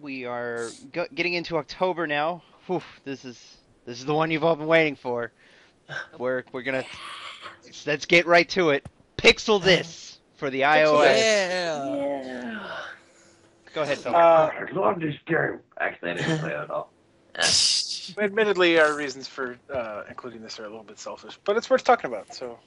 we are getting into October now. Whew, this is the one you've all been waiting for. We're gonna let's get right to it. Pixel this for the iOS. Yeah. Yeah. Go ahead, Phil. I love this game. Actually, I didn't play it at all. Admittedly, our reasons for including this are a little bit selfish, but it's worth talking about. So,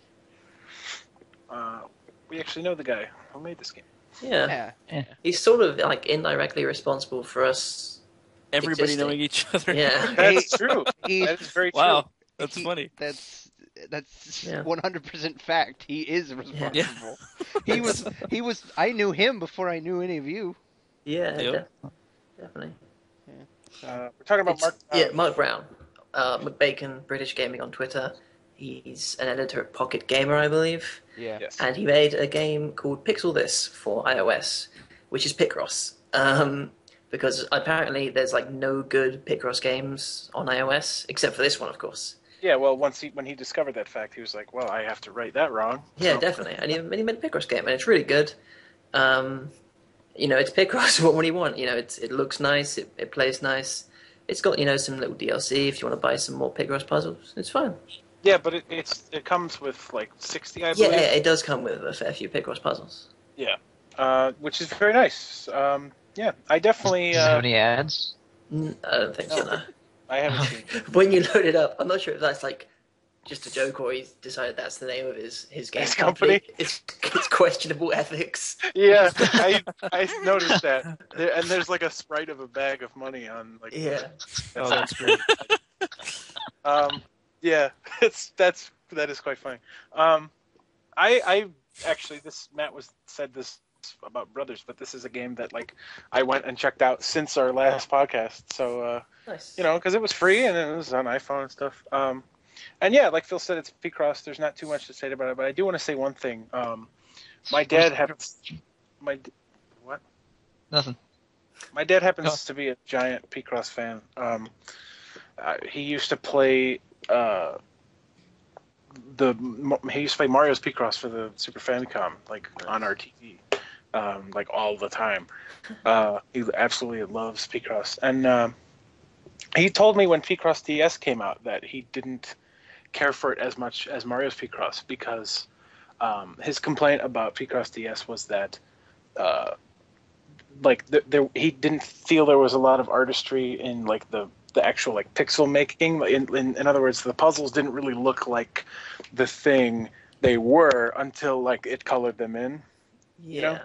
we actually know the guy who made this game. Yeah. Yeah. He's sort of like indirectly responsible for us. Everybody existing. knowing each other. Yeah. That's true. He- That is very true. Wow, that's funny. That's Yeah. 100% fact. He is responsible. Yeah. He was. I knew him before I knew any of you. Yeah, Yep. definitely. We're talking about Mark. Mark Brown. McBacon, British Gaming on Twitter. He's an editor at Pocket Gamer, I believe. Yeah. Yes. And he made a game called Pixel This for iOS, which is Picross. Because apparently there's like no good Picross games on iOS, except for this one, of course. Yeah. Well, when he discovered that fact, he was like, "Well, I have to write that wrong." Yeah, So- definitely. And he made a Picross game, and it's really good. It's Picross. What do you want? It looks nice. It plays nice. It's got some little DLC if you want to buy some more Picross puzzles. It's fine. Yeah, but it comes with like 60, I Yeah, believe. it does come with a fair few Picross puzzles. Which is very nice. Yeah, I definitely. Does it have any ads? I don't think so. No. I haven't seen. When you load it up, I'm not sure if that's like just a joke or he's decided that's the name of his game His company? It's questionable ethics. Yeah, I noticed that. And there's like a sprite of a bag of money on like. Yeah. Oh, that's great. Yeah, that is quite funny. I actually Matt said this about Brothers, but this is a game that like I went and checked out since our last podcast. So Nice. because it was free and it was on iPhone and stuff. And yeah, like Phil said, it's Picross. There's not too much to say about it, but I do want to say one thing. My dad happens. What? Nothing. My dad happens to be a giant Picross fan. He used to play. He used to play Mario's Picross for the Super Famicom, like on our TV, like all the time. He absolutely loves Picross, and he told me when Picross DS came out that he didn't care for it as much as Mario's Picross because his complaint about Picross DS was that he didn't feel there was a lot of artistry in like the actual like pixel making. In other words, the puzzles didn't really look like the thing they were until like it colored them in. Yeah.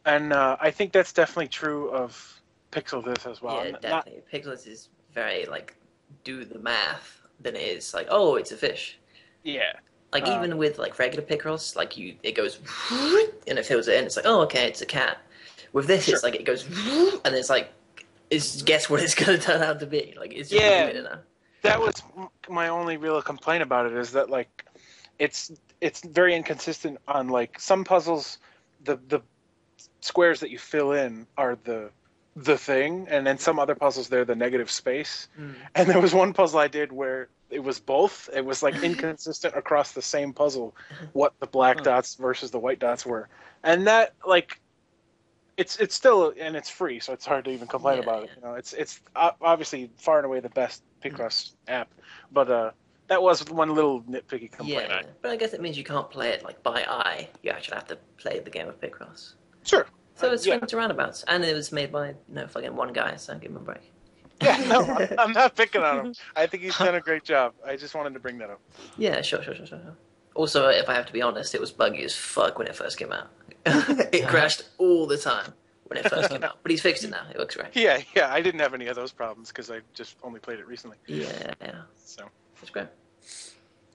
And I think that's definitely true of Pixel This as well. Yeah, definitely. Pixels is very like do the math than it is like, oh, it's a fish. Yeah. Like even with like regular Picross, like it goes and it fills it in. It's like, oh, okay, it's a cat. With this, it's like it goes and it's like, guess what it's going to turn out to be. Like it's just Yeah. doing it now. That was my only real complaint about it is that like it's very inconsistent on like some puzzles. The squares that you fill in are the thing, and then some other puzzles they're the negative space. And there was one puzzle I did where it was both. It was like inconsistent across the same puzzle what the black dots versus the white dots were, and that like it's still, and it's free, so it's hard to even complain about it. It's obviously far and away the best Picross app, but that was one little nitpicky complaint. Yeah, but I guess it means you can't play it like by eye. You actually have to play the game of Picross. Sure. So it's swings and roundabouts, and it was made by fucking one guy. So give him a break. Yeah, no, I'm not picking on him. I think he's done a great job. I just wanted to bring that up. Yeah, sure. Also, if I have to be honest, it was buggy as fuck when it first came out. It crashed all the time when it first came out, but he's fixed it now. It looks great. Yeah, I didn't have any of those problems because I just only played it recently. Yeah. So It's great.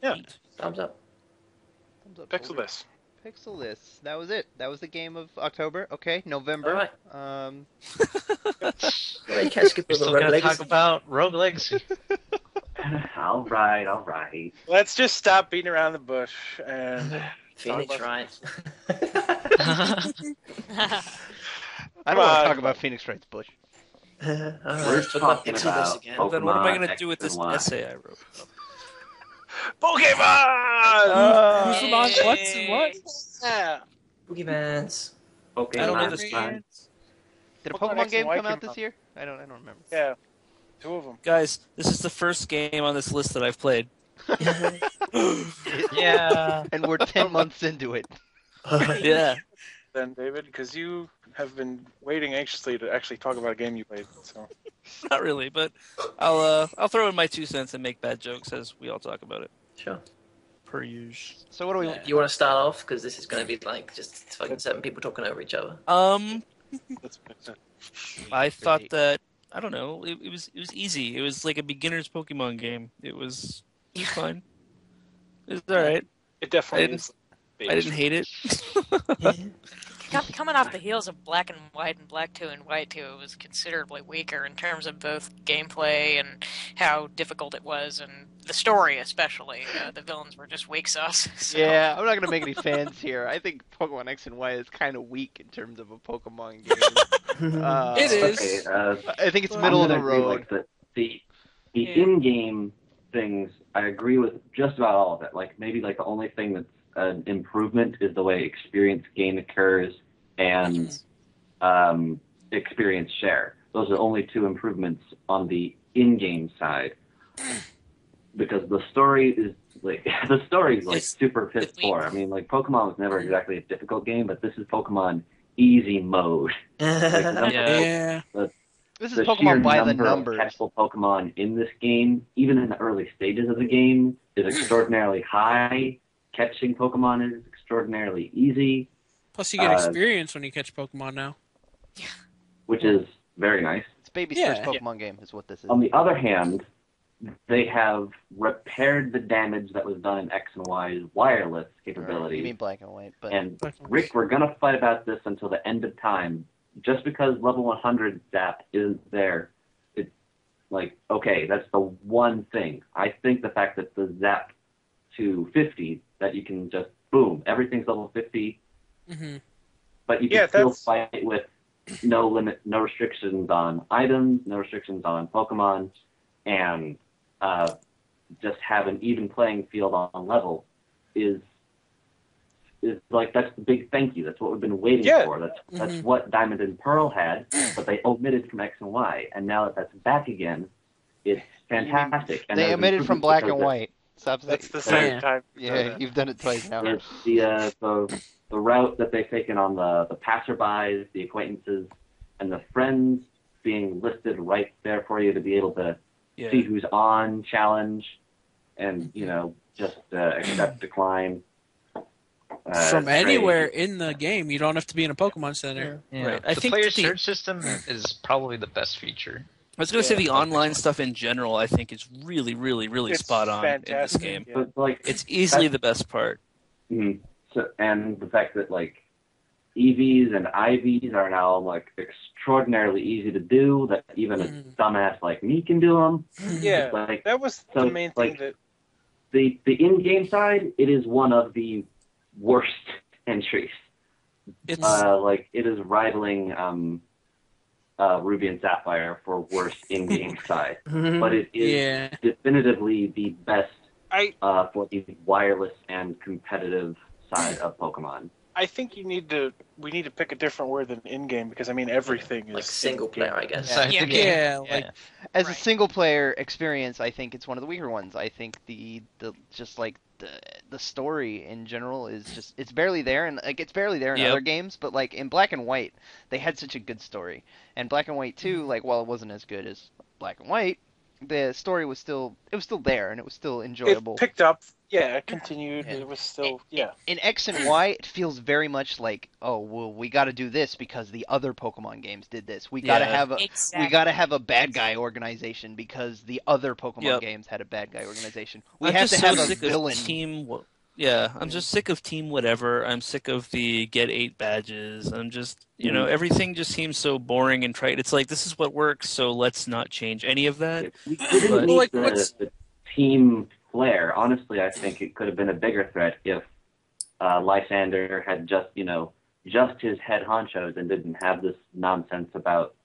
yeah, Thumbs up. Pixel This. Pixel this. That was it. That was the game of October. Okay, November. All right. Well, you can't skip We're over still Rogue gonna Legacy. talk about Rogue Legacy. All right. Let's just stop beating around the bush and Phoenix Wright. I don't want to talk about Phoenix Wright's Bush. We're We're talking about again. Well, then what am I Pokemon going to do with X this and Y. essay I wrote? Pokemon. Who's among what? Yeah. Boogeyman's. Pokemon I don't know this X and Y. game. Did a Pokemon Pokemon X and game Y come out came this out. year? I don't remember. Yeah, 2 of them. Guys, this is the first game on this list that I've played. Yeah. And we're 10 months into it. Yeah. Then, David, because you have been waiting anxiously to actually talk about a game you played. So Not really, but I'll throw in my 2 cents and make bad jokes as we all talk about it. Sure. Per usual. So what do we? Do you want to start off? Because this is going to be like just fucking 7 people talking over each other. that's I thought that I don't know. It was easy. It was like a beginner's Pokemon game. It was fine. It was all right. it. Definitely is. I didn't hate it. Coming off the heels of Black and White and Black 2 and White 2, it was considerably weaker in terms of both gameplay and how difficult it was, and the story especially. The villains were just weak sauce. So. Yeah, I'm not gonna make any fans here. I think Pokemon X and Y is kind of weak in terms of a Pokemon game. It is. Okay, I think it's middle of the I'm gonna agree, road. like, the in-game things, I agree with just about all of it. Like maybe like the only thing that's an improvement is the way experience gain occurs and experience share. Those are the only 2 improvements on the in-game side. Because the story is like super piss poor. I mean, like Pokemon was never exactly a difficult game, but this is Pokemon easy mode. Yeah. This is The sheer Pokemon by the number of numbers. catchable Pokemon in this game, even in the early stages of the game, is extraordinarily high. Catching Pokemon is extraordinarily easy, Plus, you get experience when you catch Pokemon now. which is very nice. It's baby's Yeah. first Pokemon game, is what this is. On the other hand, they have repaired the damage that was done in X and Y's wireless capabilities. You mean Black and White, but And Black and Rick, we're gonna fight about this until the end of time. Just because level 100 Zap isn't there, it's like, okay, that's the one thing. I think the fact that the Zap to 50, that you can just, boom, everything's level 50, Mm-hmm. but you can still fight with no limit, no restrictions on items, no restrictions on Pokemon, and just have an even playing field on level is like, that's the big thank you. That's what we've been waiting for. That's what Diamond and Pearl had, but they omitted from X and Y, and now that that's back again, it's fantastic. And they omitted from Black and White. Stop saying. That's the second time. Yeah, you've done it twice now. It's the route that they've taken on the passerbys, the acquaintances, and the friends being listed right there for you to be able to see who's on, challenge, and, just accept, decline. From trade. anywhere in the game, you don't have to be in a Pokemon Center. Yeah. Right. I The think player the- search system is probably the best feature. I was going to say the online stuff in general, I think, is really, really, really It's spot on in this fantastic, game. yeah. But, like, It's easily the best part. mhm. So, and the fact that, like, EVs and IVs are now, like, extraordinarily easy to do, that even a dumbass like me can do them. Yeah, Like, that was so, the main thing like, that. the in-game side, it is one of the worst entries. It's Like, it is rivaling Ruby and Sapphire for worst in-game side. But it is definitively the best for the wireless and competitive side of Pokemon. I think we need to pick a different word than in-game, because I mean everything is Like single in-game. player, I guess. Yeah. yeah, like As a Right. single player experience, I think it's one of the weaker ones. I think the story in general is just, it's barely there, and like it's barely there in Yep. other games, but like in Black and White, they had such a good story. And Black and White 2, like, while it wasn't as good as Black and White, the story was still there, and it was still enjoyable. It picked up, it continued. Yeah. It was still, In X and Y, it feels very much like, oh, well, we got to do this because the other Pokemon games did this. We got to have a Exactly. we got to have a bad guy organization because the other Pokemon Yep. games had a bad guy organization. We I'm have just to have so a sick villain. of team. Yeah, I'm just sick of team whatever. I'm sick of the get 8 badges. I'm just, everything just seems so boring and trite. It's like, this is what works, so let's not change any of that. We didn't But- need Like, the team flair. Honestly, I think it could have been a bigger threat if Lysander had just his head honchos and didn't have this nonsense about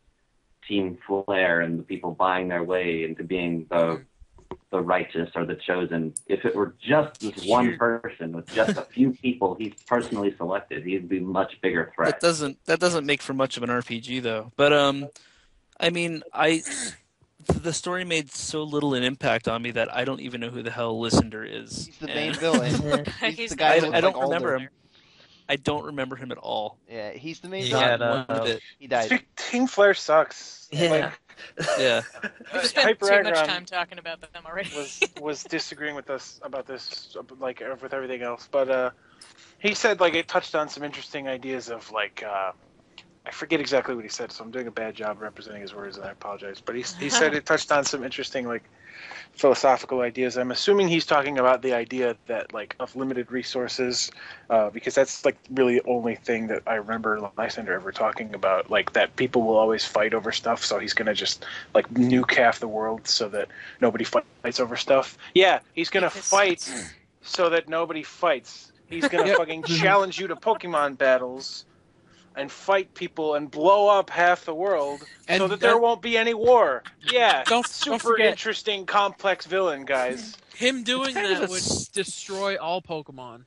team flair and the people buying their way into being the the righteous or the chosen. If it were just this one person with just a few people he's personally selected, he'd be much bigger threat. That doesn't make for much of an RPG though. But I mean, the story made so little an impact on me that I don't even know who the hell Lysander is. He's the main villain. He's the guy I who looks don't like remember Alder. him. I don't remember him at all. Yeah, he's the main He villain. had One bit. He died. Team Flare sucks. Yeah. Yeah. We've spent too much Hyperagron time talking about them already. was disagreeing with us about this, like with everything else. But he said like it touched on some interesting ideas of like I forget exactly what he said, so I'm doing a bad job representing his words, and I apologize. But he said it touched on some interesting like philosophical ideas. I'm assuming he's talking about the idea that like of limited resources, because that's like really the only thing that I remember Lysander ever talking about, like that people will always fight over stuff, so he's gonna just like nuke half the world so that nobody fights over stuff. Yeah, he's gonna fight so that nobody fights. He's gonna fucking challenge you to Pokemon battles and fight people and blow up half the world so that there won't be any war. Yeah, Don't super forget, interesting, complex villain, guys. him doing kind of that a would destroy all Pokemon.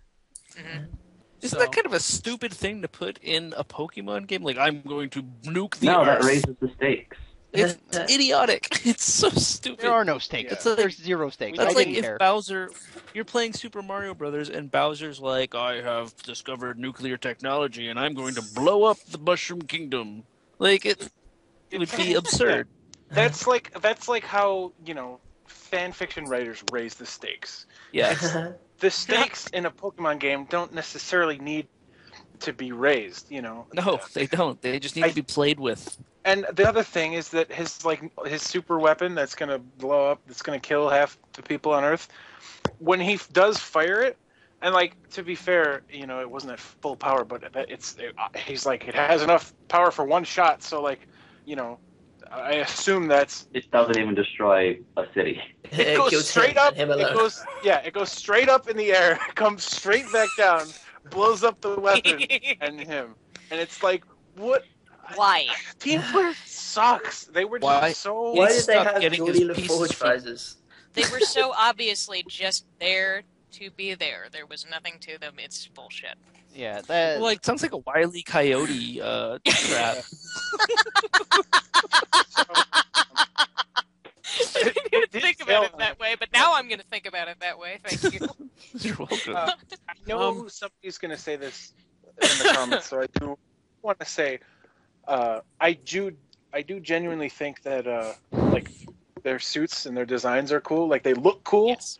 Isn't that kind of a stupid thing to put in a Pokemon game? Like, I'm going to nuke the No, that Earth. raises the stakes. It's idiotic. It's so stupid. There are no stakes. Yeah. There's zero stakes. That's I like didn't if care. Bowser, you're playing Super Mario Brothers, and Bowser's like, I have discovered nuclear technology, and I'm going to blow up the Mushroom Kingdom. Like, it would be absurd. That's like how, fan fiction writers raise the stakes. Yes. The stakes in a Pokemon game don't necessarily need to be raised, No, they don't. They just need to be played with. And the other thing is that his super weapon that's gonna blow up, that's gonna kill half the people on Earth, when he does fire it, and like to be fair, it wasn't at full power, but he's like it has enough power for one shot, so like, I assume that's It doesn't even destroy a city. it goes straight up. It goes straight up in the air, comes straight back down, blows up the weapon and him, and it's like what. Why? Team Flare sucks. They were just so. Why did they Stop have getting Julie his pieces LaForge from- prizes? They were so obviously just there to be there. There was nothing to them. It's bullshit. Yeah, that. Like, sounds like a Wile E. Coyote trap. I didn't think about it that way, but now I'm going to think about it that way. Thank you. You're welcome. I know somebody's going to say this in the comments, so I do want to say, I do genuinely think that like their suits and their designs are cool. Like they look cool, Yes.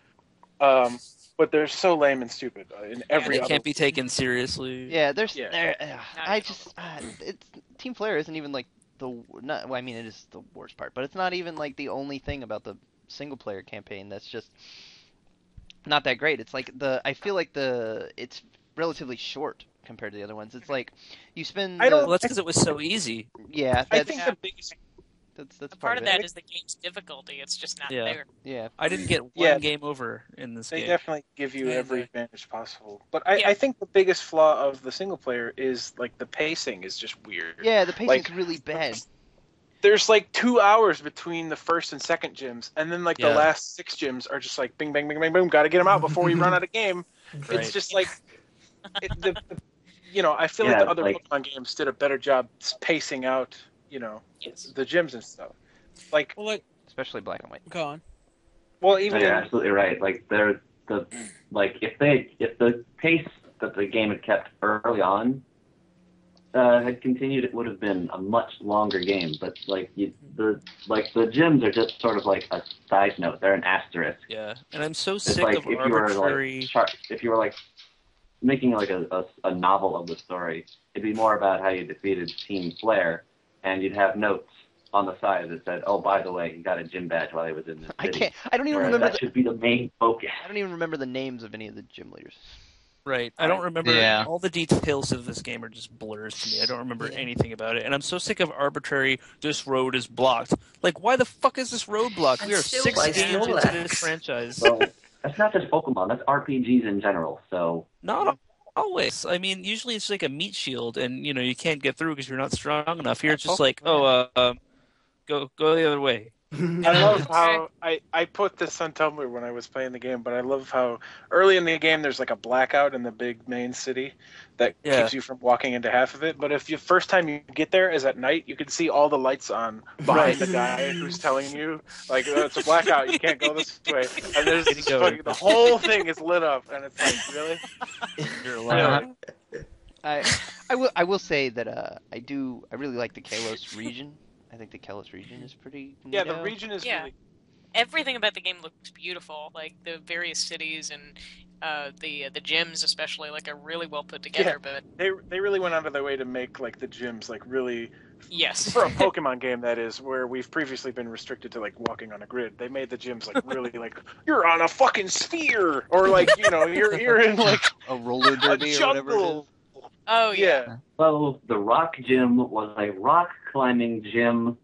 but they're so lame and stupid in every. They other can't be taken seriously. Yeah, there's. Yeah. I just. It's Team Flare isn't even like well, I mean, it is the worst part, but it's not even like the only thing about the single player campaign that's just not that great. It's like I feel like it's relatively short compared to the other ones. It's like you spend. Well, that's because it was so easy. Yeah, I that's think the biggest. that's Part of it. that is the game's difficulty. It's just not Yeah. there. Yeah, I didn't get one Yeah. game over in this They game. definitely give you Yeah, every they- advantage possible. But I think the biggest flaw of the single player is like the pacing is just weird. yeah. The pacing's Like- really bad. There's like 2 hours between the first and second gyms, and then like the Yeah. last 6 gyms are just like bing, bang, bing, bang, boom. Got to get them out before we run out of game. Right. It's just like, I feel like Yeah, the other like- Pokemon games did a better job pacing out, Yes. the gyms and stuff. Like, Well, like, Especially black and white. go on. well, No, even you're in, absolutely right. Like if the pace that the game had kept early on had continued, it would have been a much longer game. But the gyms are just sort of like a side note. They're an asterisk. Yeah, and I'm so It's sick like of if you were arbitrary. if you were like making like a novel of the story, it'd be more about how you defeated Team Flare, and you'd have notes on the side that said, "Oh, by the way, he got a gym badge while he was in this city." I don't even Whereas remember. that should be the main focus. I don't even remember the names of any of the gym leaders. Right. I don't remember Yeah. all the details of this game are just blurs to me. I don't remember anything about it. And I'm so sick of arbitrary this road is blocked. Like, why the fuck is this road blocked? We are And still 6 by games into Snorlax. this franchise. So that's not just Pokemon. That's RPGs in general. So Not always. I mean, usually it's like a meat shield and you can't get through because you're not strong enough. Here it's just like, Go the other way. I love how I put this on Tumblr when I was playing the game, but I love how early in the game there's like a blackout in the big main city that keeps you from walking into half of it. But if the first time you get there is at night, you can see all the lights on behind the guy who's telling you, like, oh, it's a blackout, you can't go this way. And there's this the whole thing is lit up, and it's like, really? You're lying. I will say that I really like the Kalos region. I think the Kalos region is pretty neato. Yeah, the region is really... Everything about the game looks beautiful. Like, the various cities and the gyms especially, like, are really well put together. Yeah, but they really went out of their way to make, like, the gyms, like, really... Yes. For a Pokemon game, that is, where we've previously been restricted to, like, walking on a grid. They made the gyms, like, really, like, you're on a fucking sphere! Or, like, you know, you're in, like... a roller derby or whatever it is. Oh, yeah. So the rock gym was a rock climbing gym.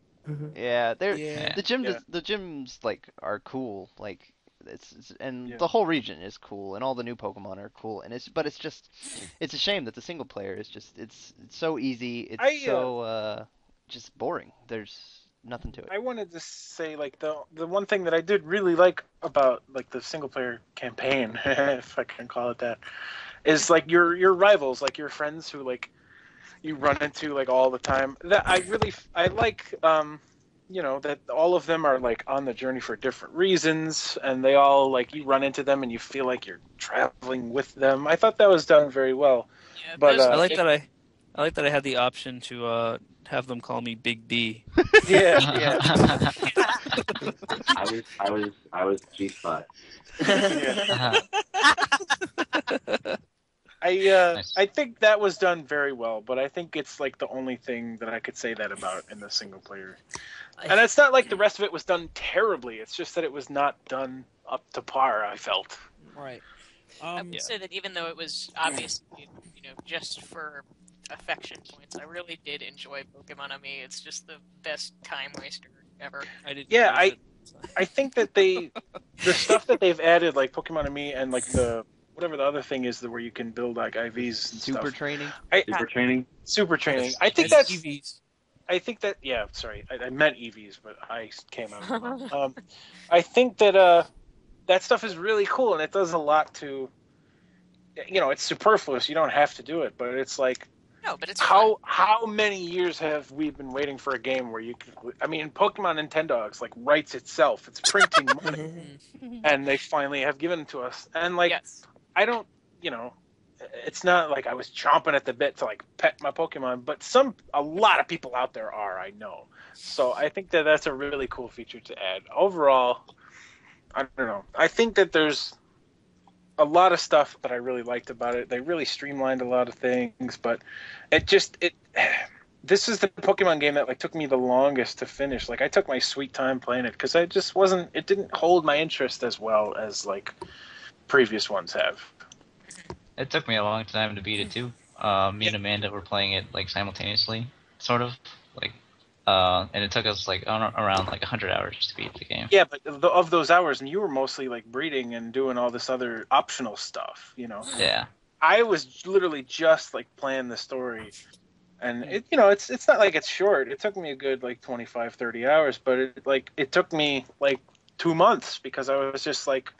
Yeah, the gyms like are cool. Like the whole region is cool, and all the new Pokemon are cool. And it's a shame that the single player is it's so easy. It's so just boring. There's nothing to it. I wanted to say, like, the one thing that I did really like about, like, the single player campaign, if I can call it that, is, like, your rivals, like, your friends who, like, you run into, like, all the time. That I like, you know, that all of them are, like, on the journey for different reasons, and they all, like, you run into them and you feel like you're traveling with them. I thought that was done very well. Yeah, but I like that I had the option to have them call me Big B. Yeah. I was G-Spot. Yeah. Nice. I think that was done very well, but I think it's, like, the only thing that I could say that about in the single player. And it's not like the rest of it was done terribly. It's just that it was not done up to par, I felt. Right. I would say that even though it was obviously, you know, just for affection points, I really did enjoy Pokemon on Me. It's just the best time waster ever. I think that the stuff that they've added, like Pokemon on Me and, like, the whatever the other thing is where you can build, like, IVs and Super stuff. training. Super training. Yes. I think Yes, that's EVs. I think that, yeah, sorry, I meant EVs, but I came out wrong. I think that that stuff is really cool, and it does a lot to, you know, it's superfluous. You don't have to do it, but it's like, no, but it's how many years have we been waiting for a game where you could, I mean, Pokemon Nintendogs, like, writes itself. It's printing money, and they finally have given it to us. And, like, I don't, you know, it's not like I was chomping at the bit to, like, pet my Pokemon, but a lot of people out there are, I know. So I think that that's a really cool feature to add. Overall, I don't know. I think that there's a lot of stuff that I really liked about it. They really streamlined a lot of things, but this is the Pokemon game that, like, took me the longest to finish. Like, I took my sweet time playing it because it didn't hold my interest as well as, like, previous ones have. It took me a long time to beat it too. Me and Amanda were playing it, like, simultaneously, sort of, like, and it took us, like, around, like, 100 hours to beat the game. Yeah, but of those hours, and you were mostly, like, breeding and doing all this other optional stuff, you know. Yeah. I was literally just, like, playing the story, and it, you know, it's not like it's short. It took me a good, like, 25, 30 hours, but it took me, like, 2 months because I was just like,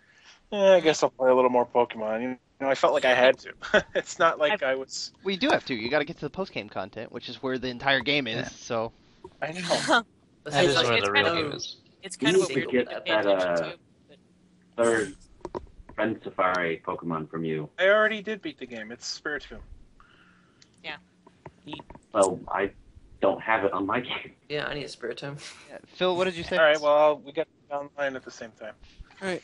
I guess I'll play a little more Pokemon. You know, I felt like I had to. It's not like I was... Well, you do have to. You got to get to the post-game content, which is where the entire game is, so... I know. That is where the real kind game of, is. it's kind of a You weird get one to pay attention to. But... third Friend Safari Pokemon from you. I already did beat the game. It's Spiritomb. Yeah. Well, I don't have it on my game. Yeah, I need a Spiritomb. Yeah. Phil, what did you say? All right, well, we got online at the same time. All right.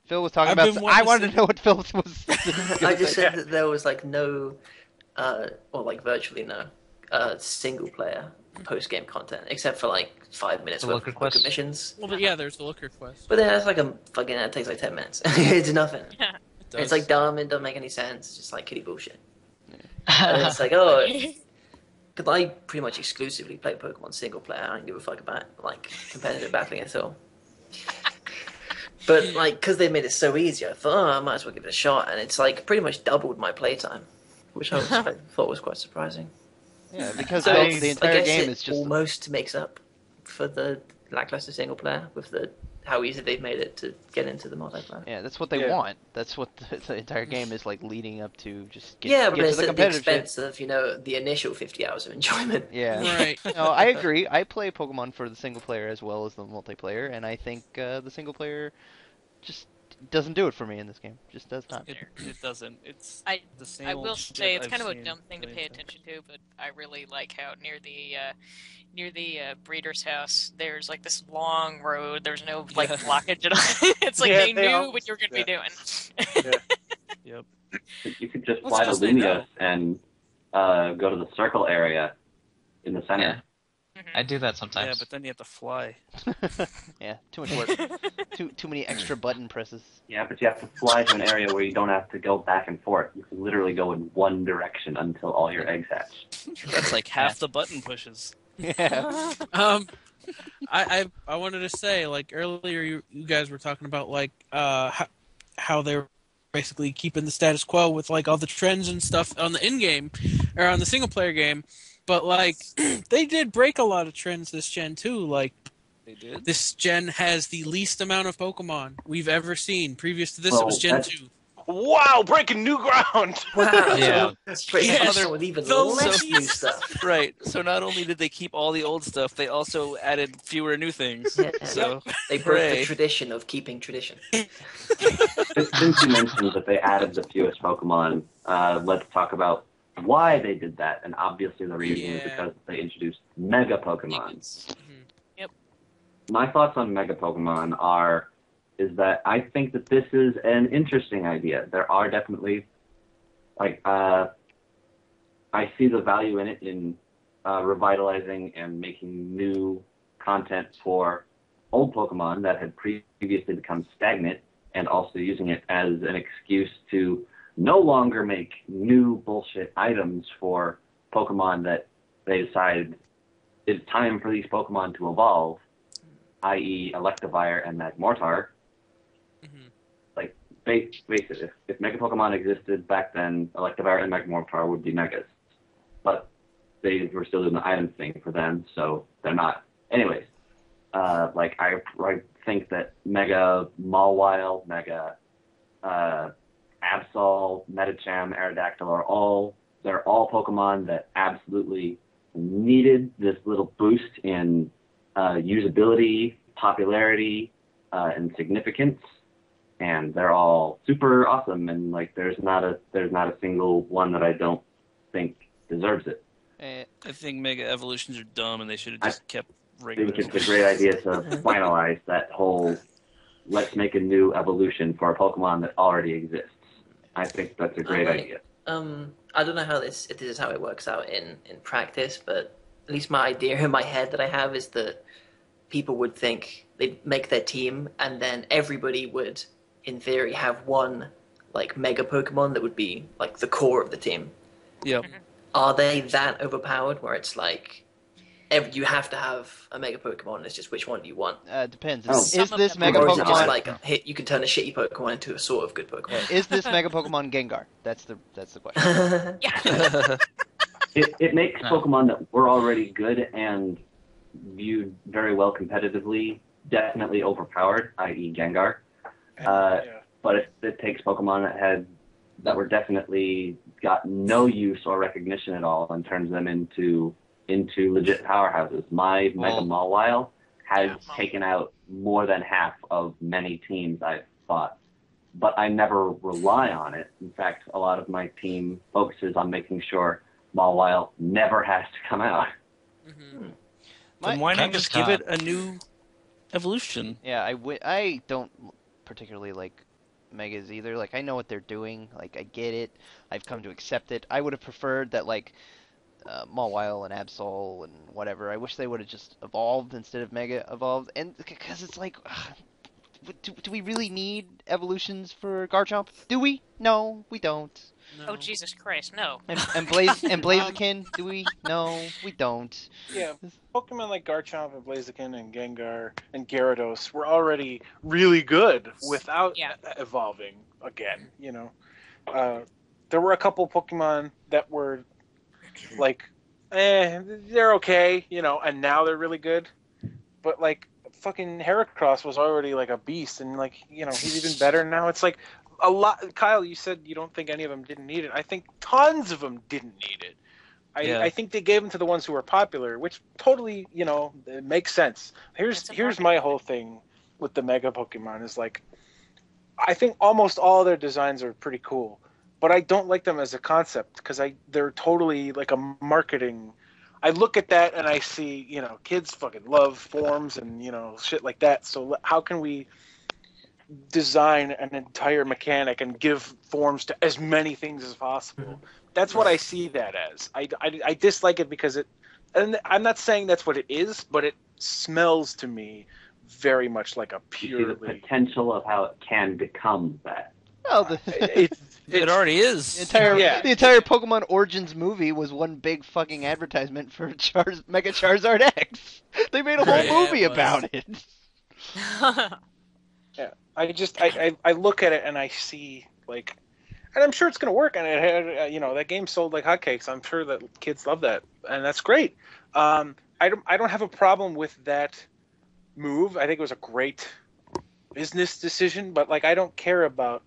Phil was talking I've about... been wanting I to wanted say- to know what Phil was... I just said that there was, like, no, or, like, virtually no, single-player post-game content, except for, like, 5 minutes The worth looker of quest? missions. Well, but yeah, there's the looker quest. But then that's like it takes like 10 minutes. It's nothing. Yeah. It does. It's like dumb, it doesn't make any sense. It's just like kiddie bullshit. And it's like, oh, because I pretty much exclusively play Pokemon single player. I don't give a fuck about, like, competitive battling at all. But, like, because they made it so easy, I thought, I might as well give it a shot. And it's, like, pretty much doubled my playtime, which I thought was quite surprising. Yeah, because So the I entire guess game it is just... almost makes up for the lackluster single player with how easy they've made it to get into the multiplayer. Yeah, that's what they want. That's what the entire game is like leading up to. Just get, yeah, but get to it's the at the competitive expense shit. of the initial 50 hours of enjoyment. Yeah. Right. No, I agree. I play Pokemon for the single player as well as the multiplayer, and I think the single player just doesn't do it for me in this game. Just does not. It doesn't. It's I the same I old will shit say it's I've kind of a seen dumb thing to million pay times. attention to, but I really like how near the breeder's house, there's like this long road. There's no like Yeah. blockage at all. It's like Yeah, they they knew all- what you were going to be doing. Yep. You could just Well, fly to it's just they know. Lumios and go to the circle area in the center. I do that Yeah, sometimes. but then you have to fly. Yeah, too much work. Too many extra button presses. Yeah, but you have to fly to an area where you don't have to go back and forth. You can literally go in one direction until all your eggs hatch. That's like half the button pushes. Yeah. I wanted to say, like, earlier you guys were talking about, like, how they're basically keeping the status quo with, like, all the trends and stuff on the in-game, or on the single-player game. But, like, they did break a lot of trends this gen, too. Like, They did. this gen has the least amount of Pokemon we've ever seen. Previous to this, it was Well, Gen that's- 2. Wow, breaking new ground. Wow. Yeah. That's pretty Yeah. awesome with even The less least- new stuff. Right. So not only did they keep all the old stuff, they also added fewer new things. Yeah. So They broke the hooray. tradition of keeping tradition. Since you mentioned that they added the fewest Pokemon, let's talk about why they did that. And obviously the reason is Yeah. because they introduced Mega Pokemon. Yep. My thoughts on Mega Pokemon is that I think that this is an interesting idea. There are definitely, like, I see the value in it in revitalizing and making new content for old Pokemon that had previously become stagnant, and also using it as an excuse to no longer make new bullshit items for Pokemon that they decide it's time for these Pokemon to evolve, i.e. Electivire and Magmortar. Like, face it, if Mega Pokemon existed back then, Electivire and Magmortar would be Megas. But they were still doing the item thing for them, so they're not. Anyways, like, I think that Mega Mawile, Mega Absol, Medicham, Aerodactyl they're all Pokemon that absolutely needed this little boost in usability, popularity, and significance, and they're all super awesome. And like, there's not a single one that I don't think deserves it. I think Mega Evolutions are dumb, and they should have just kept I regular. think it's a great idea to finalize that whole let's make a new evolution for a Pokemon that already exists. I think that's a great idea. I don't know how if this is how it works out in practice, but at least my idea in my head that I have is that people would think they'd make their team, and then everybody would, in theory, have one like Mega Pokemon that would be like the core of the team. Yep. Are they that overpowered where it's like you have to have a Mega Pokemon? It's just which one do you want? Depends. Oh. Is Some of this them Mega Or is it just Pokemon? like you can turn a shitty Pokemon into a sort of good Pokemon? Is this Mega Pokemon Gengar? That's the question. Yeah. It makes Pokemon that were already good and viewed very well competitively definitely overpowered, i.e. Gengar. Yeah. But it takes Pokemon that were definitely got no use or recognition at all and turns them into legit powerhouses. My Mega Mawile has taken out more than half of many teams I've fought, but I never rely on it. In fact, a lot of my team focuses on making sure Mawile never has to come out. Then why not just give Kangaskhan. it a new evolution? Yeah, I don't particularly like Megas either. Like, I know what they're doing. Like, I get it. I've come to accept it. I would have preferred that, like, Mawile and Absol and whatever. I wish they would have just evolved instead of Mega evolved. And because it's like, do we really need evolutions for Garchomp? Do we? No, we don't. Oh Jesus Christ, no. And Blaziken? Do we? No, we don't. Yeah, Pokemon like Garchomp and Blaziken and Gengar and Gyarados were already really good without evolving again, you know. There were a couple Pokemon that were like, they're okay, you know, and now they're really good. but like fucking Heracross was already like a beast, and like he's even better now. It's like a lot. Kyle, you said you don't think any of them didn't need it. I think tons of them didn't need it. I think they gave them to the ones who were popular, which totally it makes sense. Here's my whole thing with the Mega Pokemon is like, I think almost all their designs are pretty cool, but I don't like them as a concept because they're totally like a marketing. I look at that and I see, kids fucking love forms and, shit like that. So how can we design an entire mechanic and give forms to as many things as possible? That's what I see that as. I dislike it because and I'm not saying that's what it is, but it smells to me very much like a purely... You see the potential of how it can become that. Well, it already is. The entire Pokemon Origins movie was one big fucking advertisement for Mega Charizard X. They made a whole movie about it. Yeah, I look at it and I see like, and I'm sure it's gonna work. And it had, that game sold like hotcakes. I'm sure that kids love that, and that's great. I don't have a problem with that move. I think it was a great business decision, but like I don't care about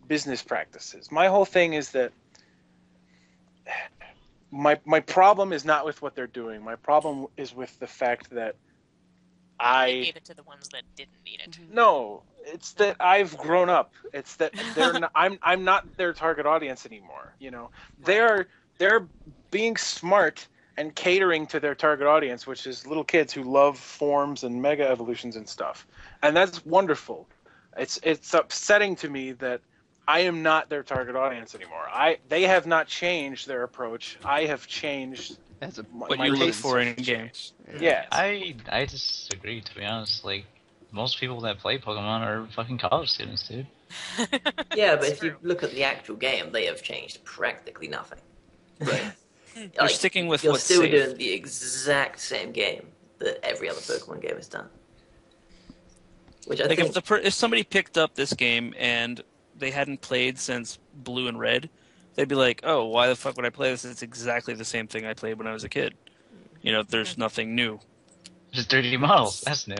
business practices. My whole thing is that my problem is not with what they're doing. My problem is with the fact that They gave it to the ones that didn't need it. No, it's that I've grown up. It's that I'm not their target audience anymore. They're being smart and catering to their target audience, which is little kids who love forms and mega evolutions and stuff. And that's wonderful. It's upsetting to me that I am not their target audience anymore. They have not changed their approach. I have changed what you look for in games. Yeah. I disagree, to be honest. Like, most people that play Pokemon are fucking college students, dude. Yeah, but if you look at the actual game, they have changed practically nothing. Right. You're sticking with you're what's still safe. doing the exact same game that every other Pokemon game has done. Which I think... if somebody picked up this game and they hadn't played since Blue and Red, they'd be like, "Oh, why the fuck would I play this? It's exactly the same thing I played when I was a kid. There's nothing new." Just 3D models. That's new.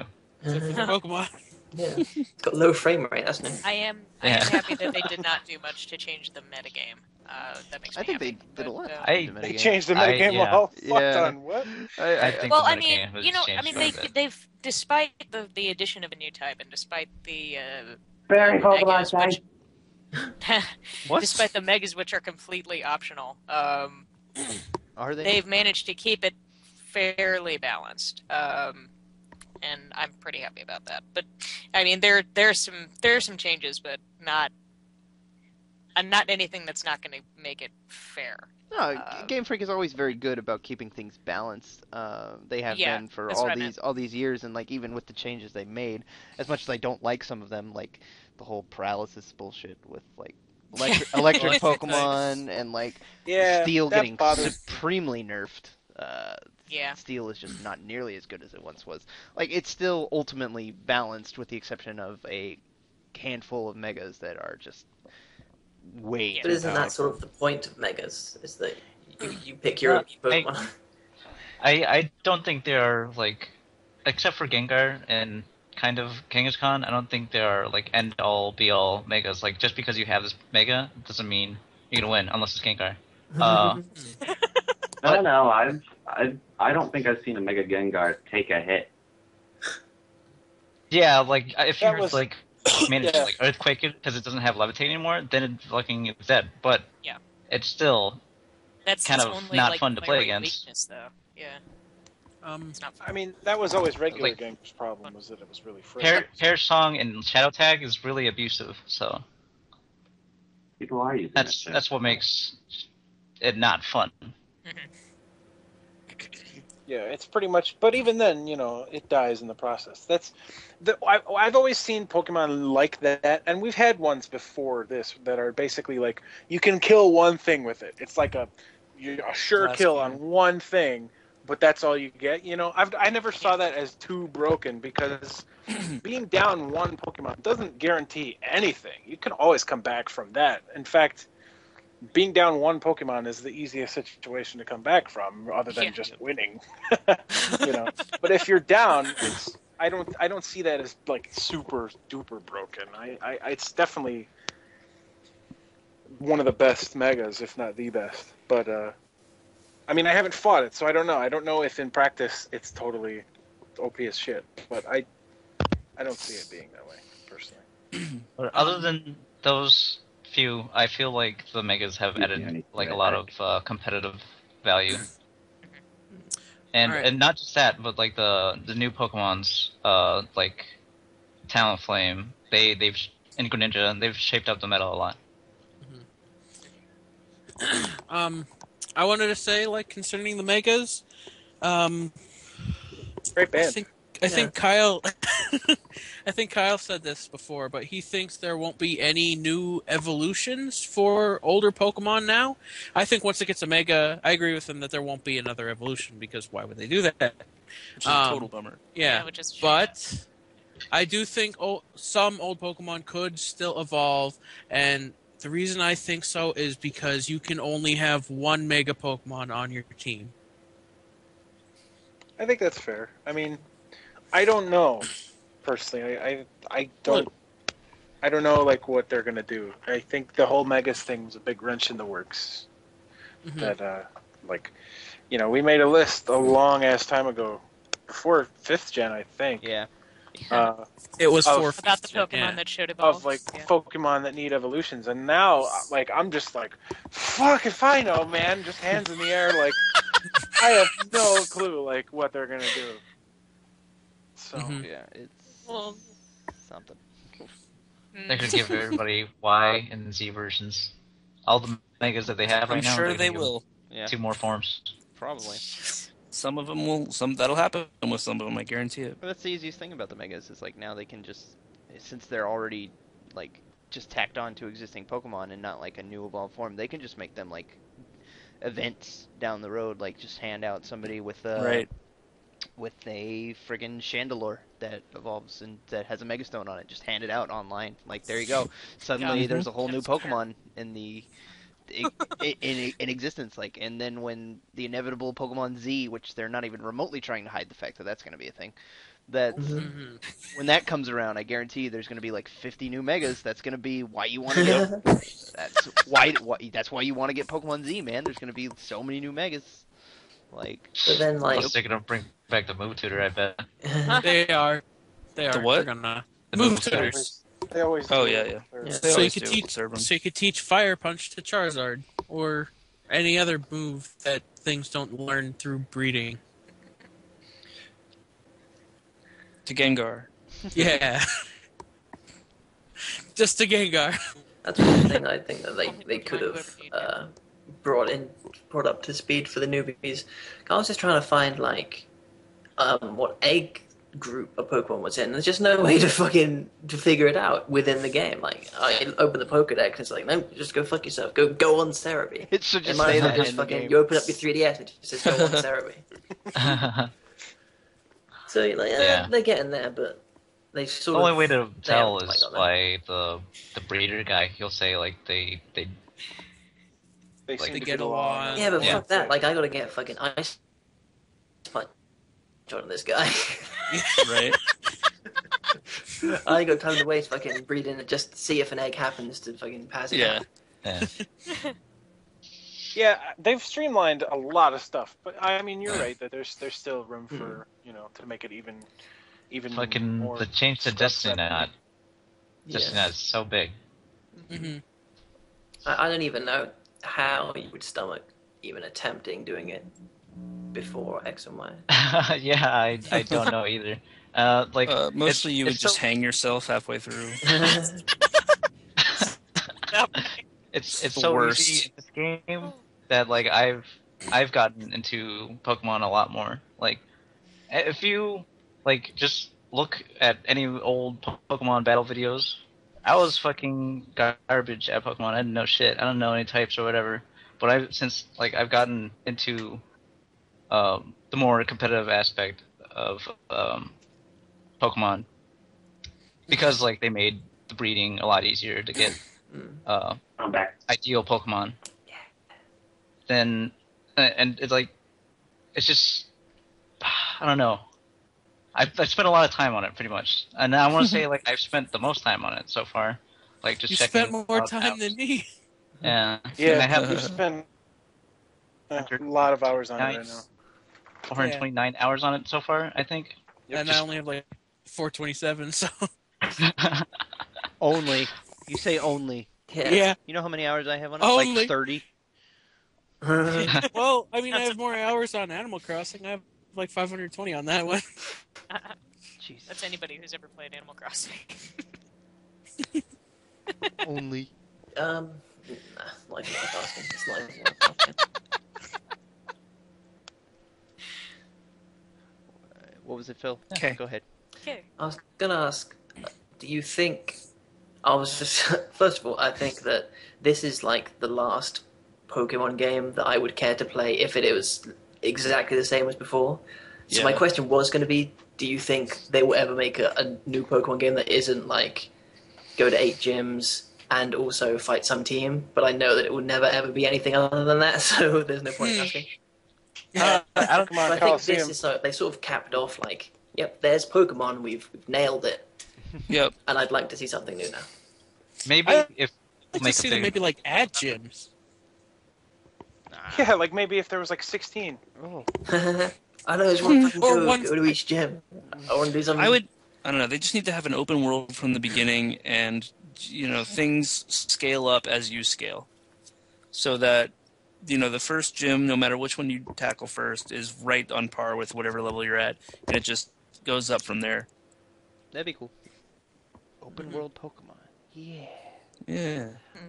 Pokemon. Yeah, it's got low frame rate. That's new. I am happy that they did not do much to change the metagame. That makes me I think happy. they did a lot. They changed the metagame a whole fuck ton. What? I think Well, the I mean, metagame was changed they've despite the addition of a new type and despite the Very megas, Pokemon which, What? despite the megas, which are completely optional, Are they? they've managed to keep it fairly balanced, and I'm pretty happy about that. But I mean, there's some changes, but not anything that's not going to make it fair. No, Game Freak is always very good about keeping things balanced. They have been for all these years, and like even with the changes they made, as much as I don't like some of them, like the whole paralysis bullshit with like electric Pokemon and like Steel getting supremely nerfed. Steel is just not nearly as good as it once was. Like it's still ultimately balanced, with the exception of a handful of megas that are just way. But isn't that sort of the point of megas? Is that you pick your Pokemon? I don't think they are like, except for Gengar and kind of Kangaskhan, I don't think they are like end all be all megas. Like just because you have this mega doesn't mean you're gonna win unless it's Gengar. I don't know. I don't think I've seen a Mega Gengar take a hit. Yeah, like if you were like manage to like earthquake it because it doesn't have levitate anymore, then it fucking is dead. But it's still kind of only, not like, fun to play against. Weakness, though. Yeah. It's not fun. I mean, that was always regular game's problem, was that it was really frustrating. Hair Song and Shadow Tag is really abusive, so people are using that's what makes it not fun. Yeah, it's pretty much. But even then, it dies in the process. I've always seen Pokemon like that, and we've had ones before this that are basically like you can kill one thing with it. It's like a sure kill on one thing, but that's all you get. I never saw that as too broken, because being down one Pokemon doesn't guarantee anything. You can always come back from that. In fact, being down one Pokemon is the easiest situation to come back from, other than just winning. But if you're down, I don't see that as like super duper broken. It's definitely one of the best megas, if not the best. But I mean, I haven't fought it, so I don't know. I don't know if in practice it's totally OP as shit. But I don't see it being that way personally. But other than those few, I feel like the megas have added like a lot of competitive value. And not just that, but like the new Pokemon's like Talonflame, they've and Greninja, they've shaped up the meta a lot. I wanted to say, like, concerning the megas, great band. I think Kyle, I think Kyle said this before, but he thinks there won't be any new evolutions for older Pokemon now. I think once it gets a Mega, I agree with him that there won't be another evolution, because why would they do that? Which is a total bummer. Yeah, which is but I do think some old Pokemon could still evolve, and the reason I think so is because you can only have one Mega Pokemon on your team. I think that's fair. I mean, I don't know personally. I don't know like what they're gonna do. I think the whole Megas thing was a big wrench in the works. Mm-hmm. That like, we made a list a long ass time ago, before 5th gen, I think. Yeah. It was about the Pokemon that should evolve. Of like Pokemon that need evolutions, and now like I'm just like, fuck if I know, man. Just hands in the air, like I have no clue like what they're gonna do. So yeah, it's something. They could give everybody Y and Z versions. All the megas that they have right I'm now. sure they will. Yeah, 2 more forms. probably. Some of them will. That'll happen with some of them. I guarantee it. But that's the easiest thing about the megas is like now they can just, since they're already like just tacked on to existing Pokemon and not like a new evolved form, they can just make them like events down the road, like just hand out somebody with a friggin' Chandelure that evolves and that has a Megastone on it. Just hand it out online. Like there you go. Suddenly there's a whole new Pokemon in the in existence, like, and then when the inevitable Pokemon Z, which they're not even remotely trying to hide the fact that that's going to be a thing, that when that comes around, I guarantee you there's going to be like 50 new megas. That's going to be why you want to get that's why you want to get Pokemon Z, man. There's going to be so many new megas. Like, But then, like, Plus, they're gonna bring back the Move Tutor, I bet. They are. The what? They're gonna The move move tutors. they always. Oh do. yeah. Yeah. They So you always could do teach. with Cerebrum. So you could teach Fire Punch to Charizard, or any other move that things don't learn through breeding. To Gengar. Yeah. Just to Gengar. that's one thing I think that they could have brought up to speed for the newbies. I was just trying to find like what egg group a Pokemon was in. There's just no way to figure it out within the game. Like I open the Pokédex and it's like, no, just go fuck yourself. Go on Cerebi. it should just It might say as well that just in the fucking game. you open up your 3DS and it just says go on Cerebi. So you're like, Yeah. they're getting there, but they The sort only of way to tell haven't is quite got by the breeder guy. He'll say like they They Like, seem they to get along. Yeah, but Yeah. fuck that. Like, I gotta get fucking ice punch on this guy. Right. I ain't got time to waste fucking breeding it just to see if an egg happens to fucking pass it Yeah. out. yeah. Yeah, they've streamlined a lot of stuff, but I mean, you're right that there's still room for to make it even Fucking more. the change to Destiny not. Yes. Destiny is so big. Mm-hmm. I don't even know how you would stomach even attempting doing it before X and Y. Yeah, I don't know either. Like Mostly you would it's just so- hang yourself halfway through. It's the so worst. easy in this game that like I've gotten into Pokemon a lot more. Like if you like just look at any old Pokemon battle videos, I was fucking garbage at Pokemon. I didn't know shit. I don't know any types or whatever. But I've gotten into the more competitive aspect of Pokemon because like they made the breeding a lot easier to get I'm back. ideal Pokemon, then and it's like it's just I don't know. I've spent a lot of time on it, pretty much, and I want to say like I've spent the most time on it so far, like just You checking. spent more out time apps. than me. Yeah, Yeah, and I have we've spent a lot of hours on it right now. 429 hours on it so far, I think. And I only have like 427, so Only. You say only. yeah. You know how many hours I have on it? Only. Like 30. Well, I mean, I have more hours on Animal Crossing. I have like 520 on that one. Jesus. That's anybody who's ever played Animal Crossing. Only. Like multitasking. It's like multitasking. What was it, Phil? Okay. Go ahead. Okay. I was gonna ask, do you think? I was just first of all, I think that this is like the last Pokemon game that I would care to play if it was exactly the same as before. So my Yeah. question was going to be: do you think they will ever make a new Pokemon game that isn't like go to 8 gyms and also fight some team? But I know that it will never ever be anything other than that, so there's no point in asking. Come So on, I think Coliseum. this is so they sort of capped off like, yep, there's Pokemon, we've nailed it, Yep. and I'd like to see something new now. Maybe I- if I'd like make to a see them big- maybe like add gyms. Yeah, like maybe if there was like 16. Oh. I know there's one fucking Or go, one- go to each gym. I want to do something. I don't know. They just need to have an open world from the beginning, and things scale up as you scale, so that the first gym, no matter which one you tackle first, is right on par with whatever level you're at, and it just goes up from there. That'd be cool. Open world Pokemon. Yeah. Yeah.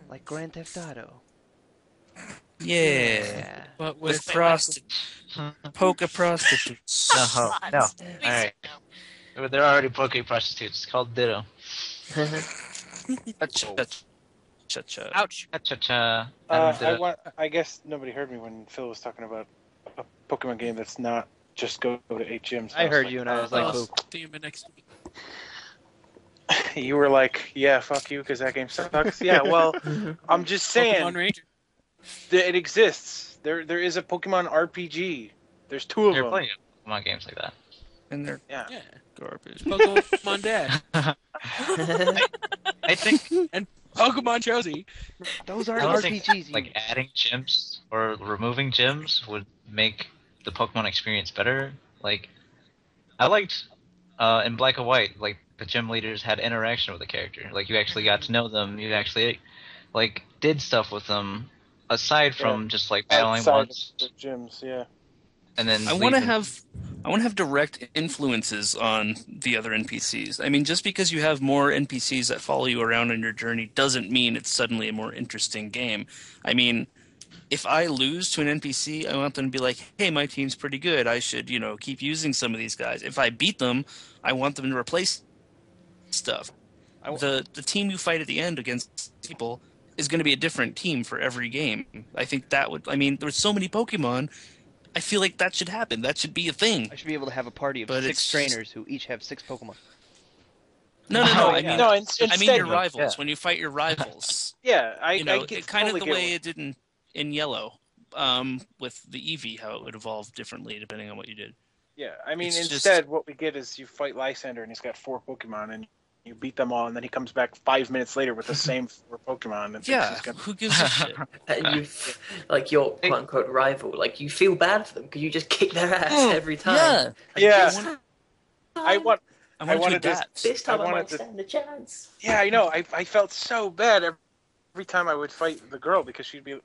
Like Grand Theft Auto. Yeah. But With with Poke prostitutes. No, no. All right. They're already Poke prostitutes. It's called Ditto. Cha-cha. Ouch. Cha-cha. Ditto. I guess nobody heard me when Phil was talking about a Pokemon game that's not just go to 8 gyms. I was heard like, you and I was like, boo. see him next week. You were like, yeah, fuck you, because that game sucks. Yeah, well, I'm just saying, Pokemon Ranger. it exists. There is a Pokemon RPG. There's 2 of They're them. playing Pokemon games like that. And they're Yeah. Yeah. garbage. Pokemon Dash. I think Pokemon Josie. Those are I don't think, RPGs. like adding gyms or removing gyms would make the Pokemon experience better. Like, I liked in Black and White, like the gym leaders had interaction with the character. Like you actually got to know them. You actually like did stuff with them aside from just like battling Outside once of the gyms, yeah. and then. I want to leaving. have direct influences on the other NPCs. I mean, just because you have more NPCs that follow you around on your journey doesn't mean it's suddenly a more interesting game. I mean, if I lose to an NPC, I want them to be like, "Hey, my team's pretty good. I should, keep using some of these guys." If I beat them, I want them to replace stuff. The team you fight at the end against people is going to be a different team for every game. I think that would. I mean, there's so many Pokemon. I feel like that should happen. That should be a thing. I should be able to have a party of But 6 it's trainers who each have 6 Pokemon. No. Oh, I yeah. mean, No, I mean your instead- rivals. yeah. When you fight your rivals, Yeah, I kind of the totally way get it did in Yellow, with the Eevee, how it would evolve differently depending on what you did. Yeah, I mean, It's just- instead, what we get is you fight Lysander, and he's got 4 Pokemon, and you beat them all, and then he comes back 5 minutes later with the same 4 Pokemon. And thinks Yeah, he's gonna... who gives a shit? And you, like your quote unquote rival, like you feel bad for them because you just kick their ass every time. Yeah, Like, Yeah. this time- I wanted to to- adapt. This time I I, wanted might to- stand a chance. Yeah, I know. I felt so bad every time I would fight the girl because she'd be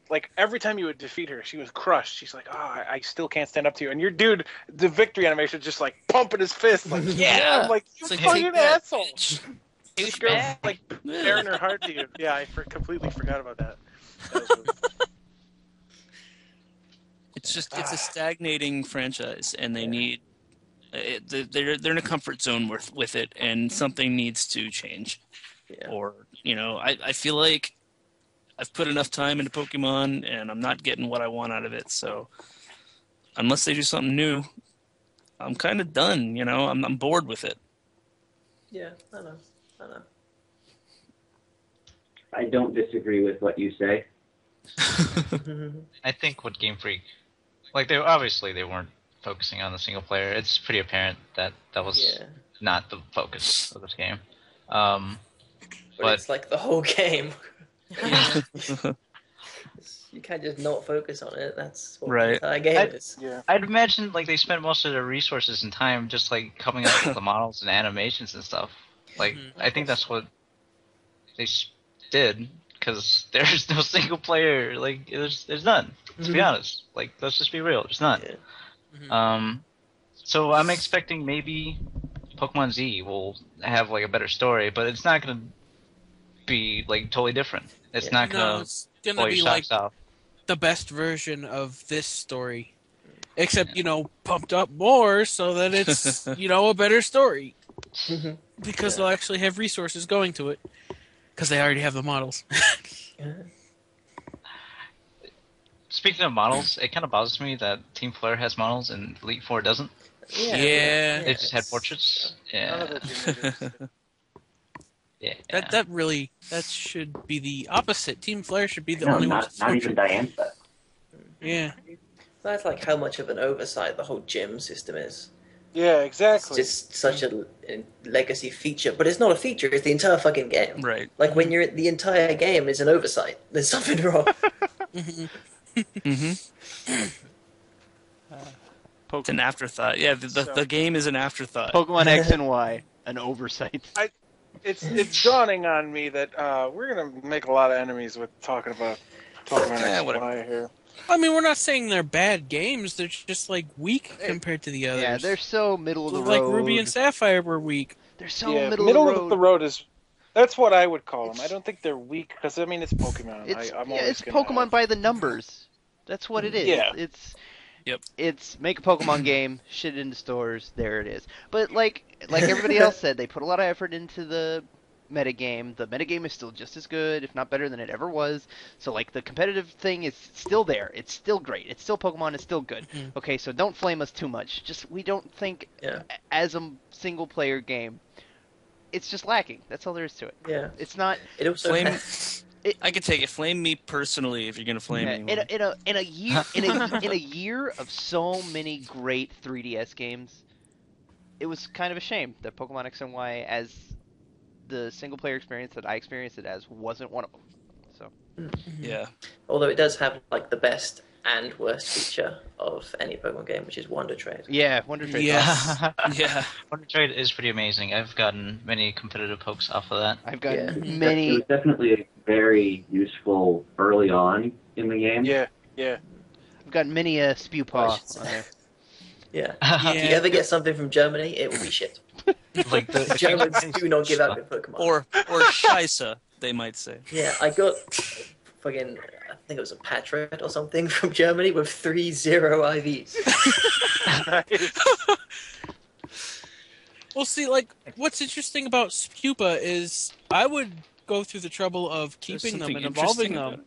like, every time you would defeat her, she was crushed. She's like, oh, I still can't stand up to you. And your dude, the victory animation, just like pumping his fist, like, yeah. I'm like, you It's like, fucking take that, asshole. bitch. This girl's Douchebag. like baring her heart to you. Yeah, I completely forgot about that. That was really- It's a stagnating franchise, and they need they're in a comfort zone with it, and something needs to change. Yeah. Or I feel like I've put enough time into Pokemon, and I'm not getting what I want out of it. So unless they do something new, I'm kind of done. I'm bored with it. Yeah, I know. I don't disagree with what you say. I think what Game Freak, like they weren't focusing on the single player. It's pretty apparent that was not the focus of this game. But it's like the whole game. You can't just not focus on it. That's what the entire game is. Yeah. I'd imagine like they spent most of their resources and time just like coming up with the models and animations and stuff. Like I think that's what they did, because there's no single player. Like there's none. To be honest, like let's just be real. There's none. Yeah. So I'm expecting maybe Pokemon Z will have like a better story, but it's not gonna be like totally different. It's not gonna. It's gonna be like the best version of this story, except pumped up more so that it's a better story, because they'll actually have resources going to it, because they already have the models. Speaking of models, it kind of bothers me that Team Flare has models and Elite Four doesn't. Yeah. They just had portraits. Yeah. Yeah. That should be the opposite. Team Flare should be the only one. Not even Diane said. Yeah. That's like how much of an oversight the whole gym system is. Yeah, exactly. It's just such a legacy feature, but it's not a feature. It's the entire fucking game. Right. Like when you're the entire game is an oversight. There's something wrong. It's an afterthought. Yeah, the game is an afterthought. Pokemon X and Y, an oversight. It's dawning on me that we're gonna make a lot of enemies with talking about Pokemon X and Y here. I mean, we're not saying they're bad games. They're just like weak compared to the others. Yeah, they're so middle of the road. Like Ruby and Sapphire were weak. They're so middle of the road is. That's what I would call them. I don't think they're weak because I mean it's Pokemon. It's Pokemon by the numbers. That's what it is. Yeah. It's make a Pokemon game, shit it into stores, there it is. But like everybody else said, they put a lot of effort into the metagame. The metagame is still just as good, if not better than it ever was. So like the competitive thing is still there. It's still great. It's still Pokemon, it's still good. Okay, so don't flame us too much. Just we don't think as a single player game, it's just lacking. That's all there is to it. Yeah. It's not It also I can take it. Flame me personally if you're gonna flame me. In a year of so many great 3DS games, it was kind of a shame that Pokemon X and Y, as the single player experience that I experienced it as, wasn't one of them. So yeah. Although it does have like the best and worst feature of any Pokemon game, which is Wonder Trade. Yeah, Wonder Trade. Yeah. Yeah. Wonder Trade is pretty amazing. I've gotten many competitive pokes off of that. I've gotten It many. was definitely very useful early on in the game. Yeah. I've gotten many a spew paw on there. Yeah. If you ever get something from Germany, it will be shit. Like the Germans do not give out good Pokemon. Or Shisa, they might say. Yeah, I got fucking, I think it was a Patrat or something from Germany with 3 0 IVs. Well, see, like, what's interesting about Spupa is I would go through the trouble of keeping them and evolving them,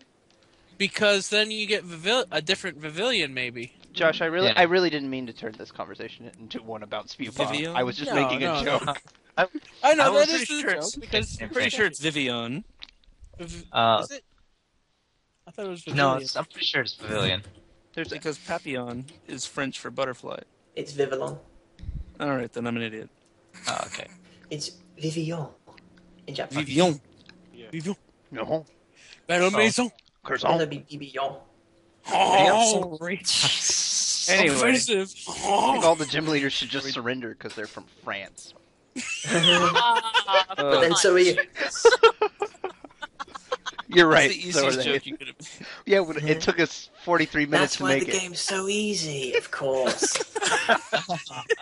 because then you get a different Vivillon, maybe. Josh, I really didn't mean to turn this conversation into one about Spewpaw. Vivillon? I was just making a joke. I know, I that was is the pretty joke, because I'm pretty sure it's Vivian. is it? I thought it was Vivillon. No, I'm pretty sure it's Pavilion. Because Papillon is French for butterfly. It's Vivillon. Alright, then I'm an idiot. Oh, okay. It's Vivillon in Japanese. Vivian. Vivillon. No. Battle Maison. It's Croissant. gonna be Bibillon. Oh, Anyway. offensive. I think all the gym leaders should just surrender because they're from France. But then so are you. You're right. That's the so are easiest they. joke you could have. Yeah, it took us 43 minutes That's to why make the it. game's so easy, of course.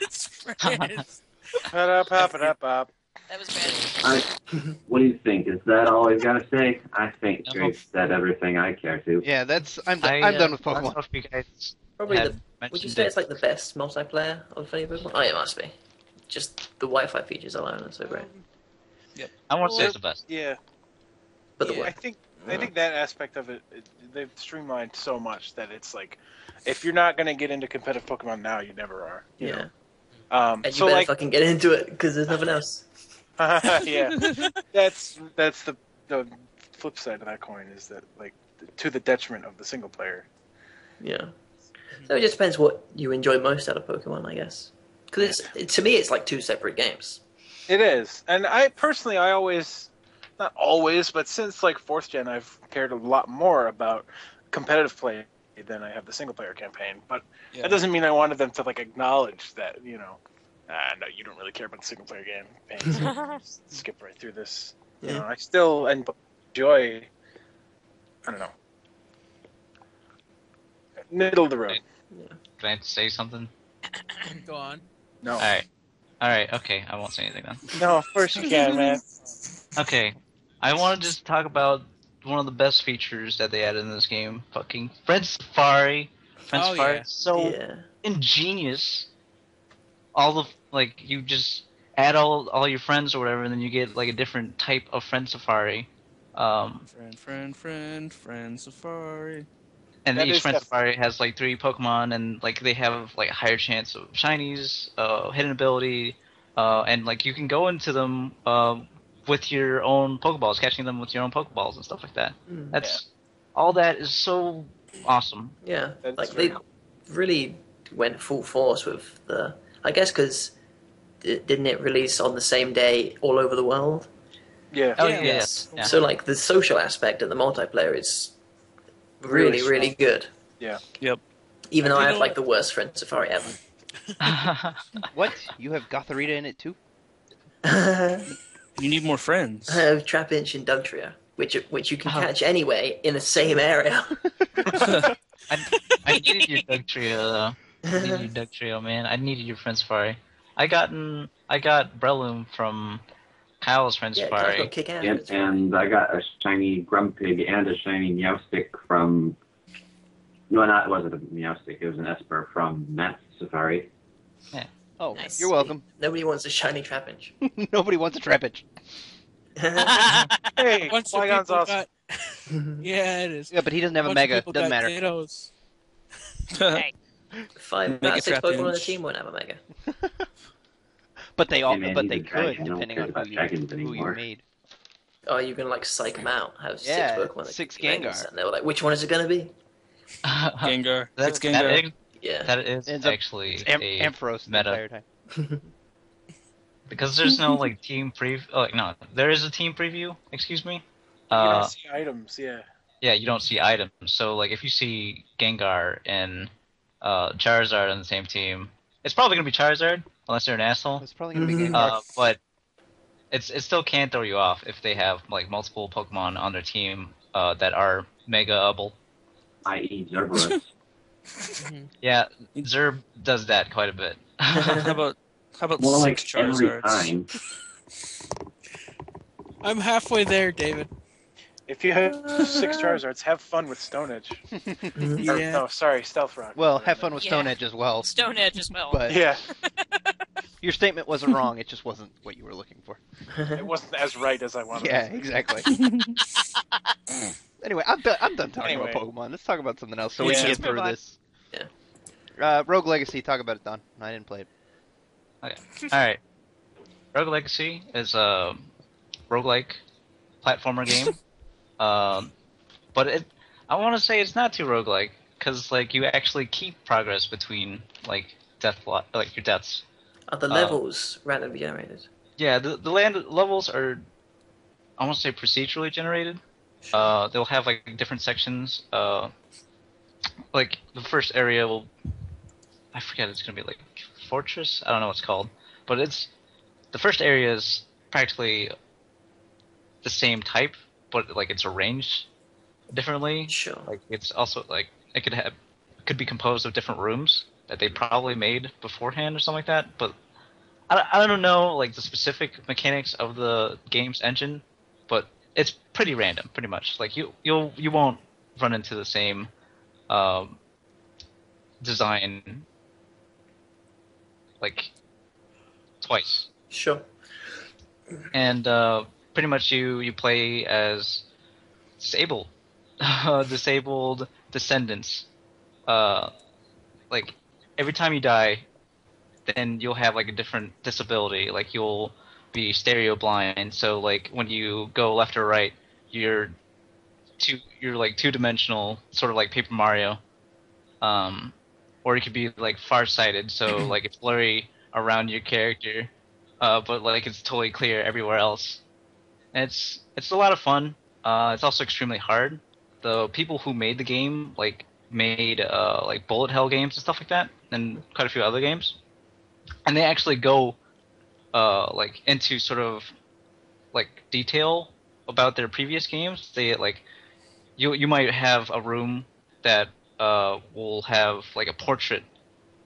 It's France. Pop. That was bad. What do you think? Is that all I've got to say? I think Drake said everything I care to. Yeah, I'm done with I don't know Pokemon. if you guys Probably had would you mentioned say it. it's like the best multiplayer of any Pokemon? Oh, it must be. Just the Wi-Fi features alone are so great. I won't say it's the best. Yeah. But the I worst. think that aspect of it, they've streamlined so much that it's like, if you're not gonna get into competitive Pokemon now, you never are. You know? And you so better like, fucking get into it because there's nothing else. yeah, that's the flip side of that coin is that like to the detriment of the single player. Yeah. So it just depends what you enjoy most out of Pokemon, I guess. Because to me, it's like two separate games. It is, and I always, not always, but since like 4th gen, I've cared a lot more about competitive play than I have the single player campaign. But that doesn't mean I wanted them to like acknowledge that, no, you don't really care about the single player campaign. So skip right through this. Yeah. I still enjoy. I don't know. Middle of the road. Can I say something? Go on. No. Alright, okay, I won't say anything then. No, of course you can, man. Okay, I want to just talk about one of the best features that they added in this game. Fucking Friend Safari. Friend Safari is so ingenious. All you just add all your friends or whatever, and then you get like a different type of Friend Safari. Friend Safari. And then each Friend Safari has like 3 Pokemon, and like they have like a higher chance of shinies, hidden ability, and like you can go into them with your own Pokeballs, catching them with your own Pokeballs and stuff like that. All that is so awesome. Yeah, like they really went full force with the. I guess because didn't it release on the same day all over the world? Yeah. Oh yes. Yeah. So like the social aspect and the multiplayer is really good. Yeah. Yep. Even though I have like the worst Friend Safari ever. What? You have Gotharita in it too? You need more friends. I have Trapinch and Dugtrio, which you can catch anyway in the same area. I needed your Dugtrio though. I needed your Dugtrio, man. I needed your Friend Safari. I got Breloom from Kyle's Friend Safari. And I got a shiny Grumpig and a shiny Meowstic from... No, it wasn't a Meowstic. It was an Esper from Matt's Safari. Yeah. Oh, Nice. you're welcome. Nobody wants a shiny Trapinch. Nobody wants a Trapinch. Hey, Bunch of Flygon's people awesome. Yeah, it is. Yeah, but he doesn't have a Bunch of Mega. people Doesn't got matter. Dittos. Hey, 5 Mega 6 Pokemon on the Trapinch. team won't have a Mega. But they all, man, but he's they a dragon. could, I don't depending care on about dragons who you anymore. made. Oh, you can like psych them out. Have 6 Yeah, Pokemon. that 6 can be Megas, Gengar. And they were like, which one is it going to be? Gengar. That, It's Gengar. Yeah. that is Ends up- actually It's a Ampharos the meta. entire time. Because there's no like team preview. Oh, no, there is a team preview. Excuse me. You don't see items, yeah. Yeah, you don't see items. So like if you see Gengar and Charizard on the same team, it's probably gonna be Charizard unless they're an asshole. It's probably gonna be Gengar. But it still can't throw you off if they have like multiple Pokemon on their team that are mega-able. I.e. Zerberus. Yeah, Zerb does that quite a bit. How about More 6 like every Charizards? time. I'm halfway there, David. If you have 6 Charizards, have fun with Stone Edge. Or, Yeah. no, sorry, Stealth Rock. Well, have fun with Yeah. Stone Edge as well. Stone Edge as well. But Yeah, your statement wasn't wrong. It just wasn't what you were looking for. it wasn't as right as I wanted. Yeah, it to be. exactly. Anyway, I'm done talking Anyway. about Pokemon. Let's talk about something else so we Yeah. can get Let's move through on. this. Yeah. Rogue Legacy, talk about it, Don. I didn't play it. Alright. Rogue Legacy is a roguelike platformer game. But I want to say it's not too roguelike, because like you actually keep progress between like your deaths. Are the levels randomly generated? Yeah, the levels are, I want to say, procedurally generated. They'll have like different sections. Like the first area will, I forget, it's gonna be like fortress. I don't know what it's called, but the first area is practically the same type, but like it's arranged differently. Sure. Like it's also like it could be composed of different rooms that they probably made beforehand or something like that. But I don't know like the specific mechanics of the game's engine, but it's pretty random, pretty much. Like you won't run into the same design like twice. Sure. And pretty much you play as disabled descendants. Like every time you die, then you'll have like a different disability. Like you'll be stereo blind, so like when you go left or right, your you're like two-dimensional, sort of like Paper Mario, or you could be like far-sighted, so like it's blurry around your character, but like it's totally clear everywhere else. And it's a lot of fun. It's also extremely hard. The people who made the game like made like bullet hell games and stuff like that, and quite a few other games, and they actually go like into sort of like detail about their previous games. They like you might have a room that will have like a portrait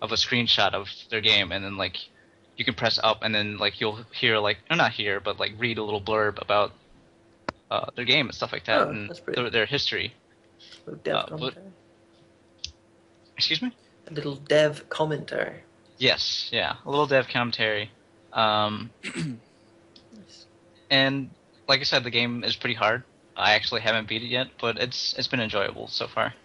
of a screenshot of their game, and then like you can press up, and then like you'll hear like, or not hear, but like read a little blurb about their game and stuff like that, and their history. Excuse me? A little dev commentary. Yes, yeah, a little dev commentary. And like I said, the game is pretty hard. I actually haven't beat it yet, but it's been enjoyable so far.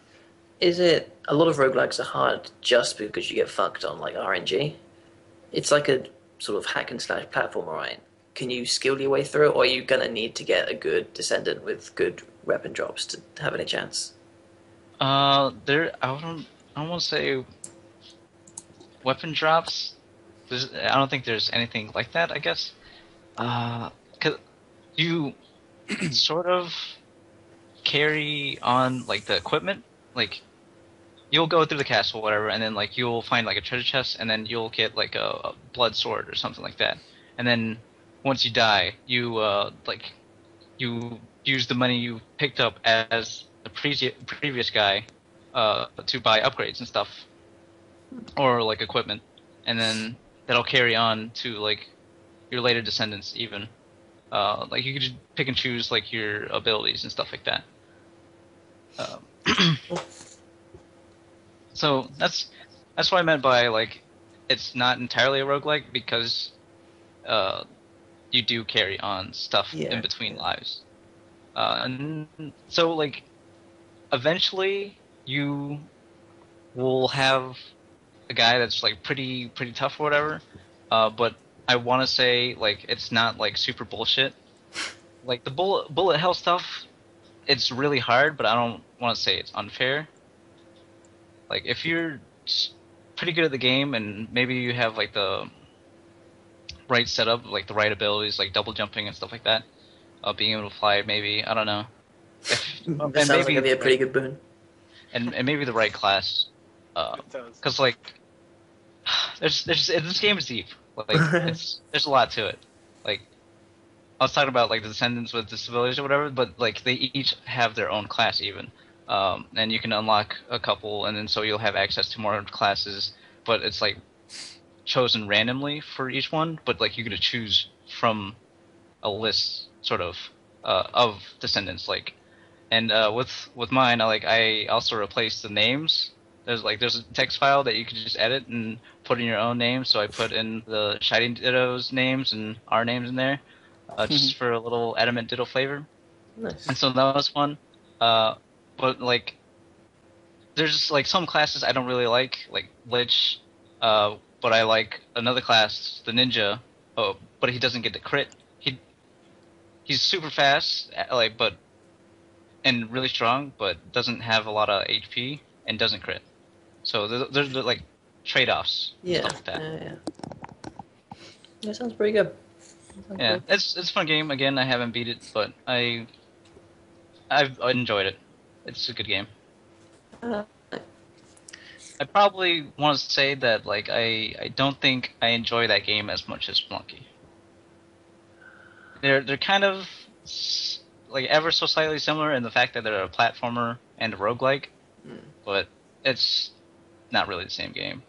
Is it a lot of roguelikes are hard just because you get fucked on like RNG? It's like a sort of hack and slash platformer, right? Can you skill your way through it, or are you gonna need to get a good descendant with good weapon drops to have any chance? I don't want to say weapon drops. I don't think there's anything like that, I guess. 'Cause you sort of carry on like the equipment, like you'll go through the castle, whatever, and then like you'll find like a treasure chest, and then you'll get like a blood sword or something like that. And then once you die, you you use the money you picked up as the previous guy to buy upgrades and stuff, or like equipment, and then that'll carry on to like your later descendants even. Like you could just pick and choose like your abilities and stuff like that. So that's what I meant by like it's not entirely a roguelike, because you do carry on stuff in between lives. And so like eventually you will have a guy that's like pretty tough or whatever, but I want to say like it's not like super bullshit. Like the bullet hell stuff, it's really hard, but I don't want to say it's unfair. Like if you're pretty good at the game and maybe you have like the right setup, like the right abilities, like double jumping and stuff like that, being able to fly, maybe, I don't know. That sounds like it'd be a pretty good boon. And maybe the right class, because like this game is deep. Like there's a lot to it. Like I was talking about like the descendants with disabilities or whatever, but like they each have their own class even, and you can unlock a couple, and then so you'll have access to more classes. But it's like chosen randomly for each one. But like you get to choose from a list sort of descendants. Like, and with mine, I also replaced the names. There's a text file that you can just edit and put in your own name. So I put in the Shining Ditto's names and our names in there, just for a little Adamant Ditto flavor. Nice. And so that was fun. But like, there's like some classes I don't really like Lich. But I like another class, the Ninja. Oh, but he doesn't get the crit. He's super fast, and really strong, but doesn't have a lot of HP and doesn't crit. So there's like trade-offs. Yeah. Stuff like that. Yeah. That sounds pretty good. It's a fun game. Again, I haven't beat it, but I've enjoyed it. It's a good game. I probably want to say that like I don't think I enjoy that game as much as Spelunky. They're kind of like ever so slightly similar in the fact that they're a platformer and a roguelike, but it's not really the same game.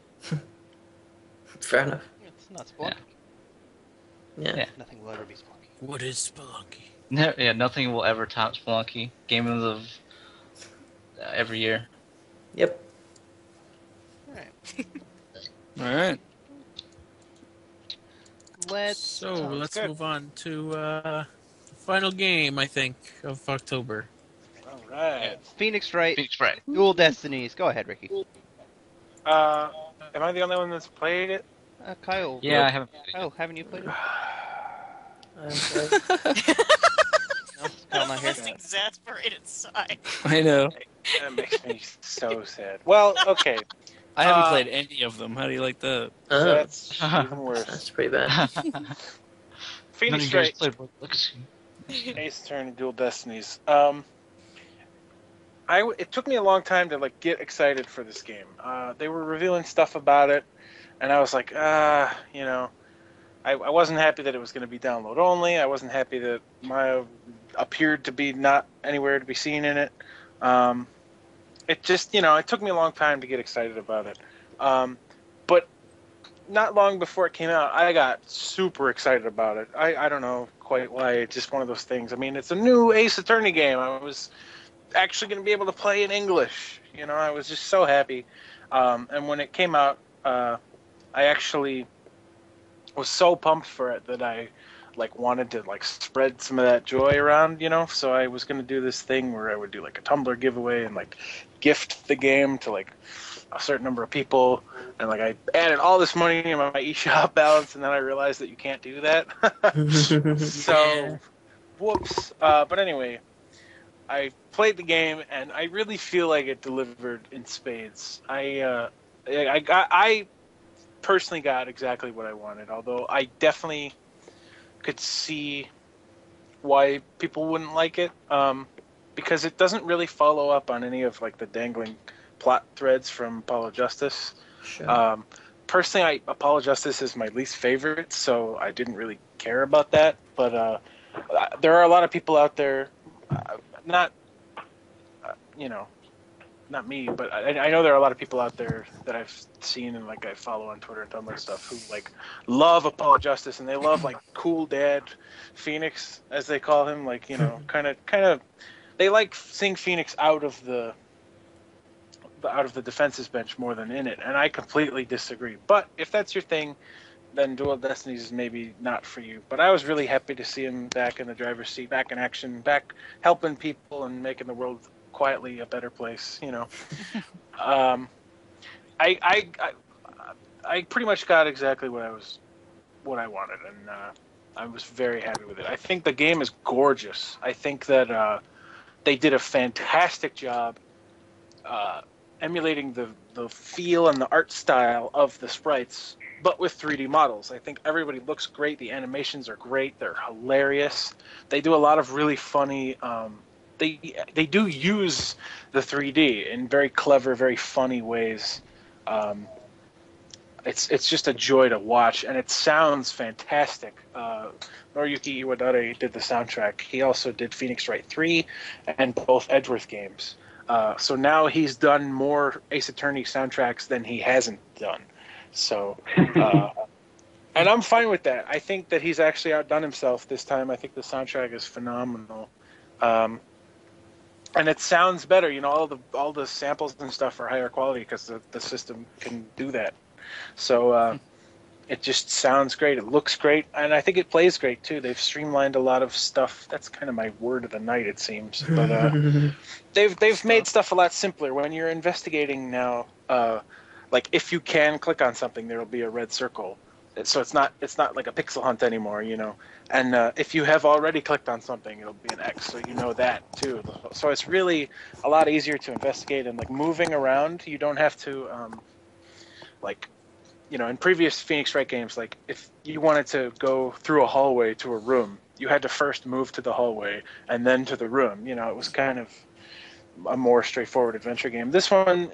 Fair enough. It's not Spelunky. Yeah. Nothing will ever be Spelunky. What is Spelunky? Nothing will ever top Spelunky. Game of every year. Yep. All right. Let's move on to final game, I think, of October. All right. Phoenix Wright. Phoenix Wright. Dual Destinies. Go ahead, Ricky. Am I the only one that's played it? Kyle. Yeah, I haven't. Kyle, haven't you played it? I'm sorry. No? Kyle not the here. most exasperated sigh. I know. That makes me so sad. Well, okay. I haven't played any of them. How do you like that? Oh, That's even worse. that's pretty bad. Phoenix None of you guys Wright, played Rogue Legacy. Ace Attorney, Dual Destinies. It took me a long time to like get excited for this game. They were revealing stuff about it, and I was like, you know, I wasn't happy that it was going to be download only. I wasn't happy that Maya appeared to be not anywhere to be seen in it. It just, you know, it took me a long time to get excited about it. But not long before it came out, I got super excited about it. I don't know quite why. It's just one of those things. I mean, it's a new Ace Attorney game. I was actually going to be able to play in English. You know, I was just so happy. And when it came out, I actually was so pumped for it that I like wanted to like spread some of that joy around, you know. So I was going to do this thing where I would do like a Tumblr giveaway and like gift the game to like a certain number of people, and like I added all this money in my eShop balance, and then I realized that you can't do that. So, whoops. But anyway, I played the game, and I really feel like it delivered in spades. I personally got exactly what I wanted, although I definitely could see why people wouldn't like it, because it doesn't really follow up on any of like the dangling plot threads from Apollo Justice. Sure. Personally, Apollo Justice is my least favorite, so I didn't really care about that. But there are a lot of people out there, not not me, but I know there are a lot of people out there that I've seen and like I follow on Twitter and Tumblr and stuff who like love Apollo Justice, and they love like cool dad Phoenix, as they call him, like, you know, kind of they like seeing Phoenix out of the defenses bench more than in it, and I completely disagree. But if that's your thing, then Dual Destinies is maybe not for you. But I was really happy to see him back in the driver's seat, back in action, back helping people and making the world quietly a better place, you know. I pretty much got exactly what I wanted, and I was very happy with it. I think the game is gorgeous. I think that they did a fantastic job emulating the feel and the art style of the sprites, but with 3D models. I think everybody looks great. The animations are great. They're hilarious. They do a lot of really funny. They do use the 3D in very clever, very funny ways. It's just a joy to watch, and it sounds fantastic. Noriyuki Iwadare did the soundtrack. He also did Phoenix Wright 3 and both Edgeworth games. So now he's done more Ace Attorney soundtracks than he hasn't done. So, and I'm fine with that. I think that he's actually outdone himself this time. I think the soundtrack is phenomenal. And it sounds better. You know, all the samples and stuff are higher quality because the system can do that. So it just sounds great. It looks great, and I think it plays great too. They've streamlined a lot of stuff. That's kind of my word of the night, it seems. But they've made stuff a lot simpler. When you're investigating now, like if you can click on something, there will be a red circle. So it's not like a pixel hunt anymore, you know. And if you have already clicked on something, it'll be an X, so you know that too. So it's really a lot easier to investigate, and like moving around, you don't have to like, you know, in previous Phoenix Wright games, like if you wanted to go through a hallway to a room, you had to first move to the hallway and then to the room. You know, it was kind of a more straightforward adventure game. This one,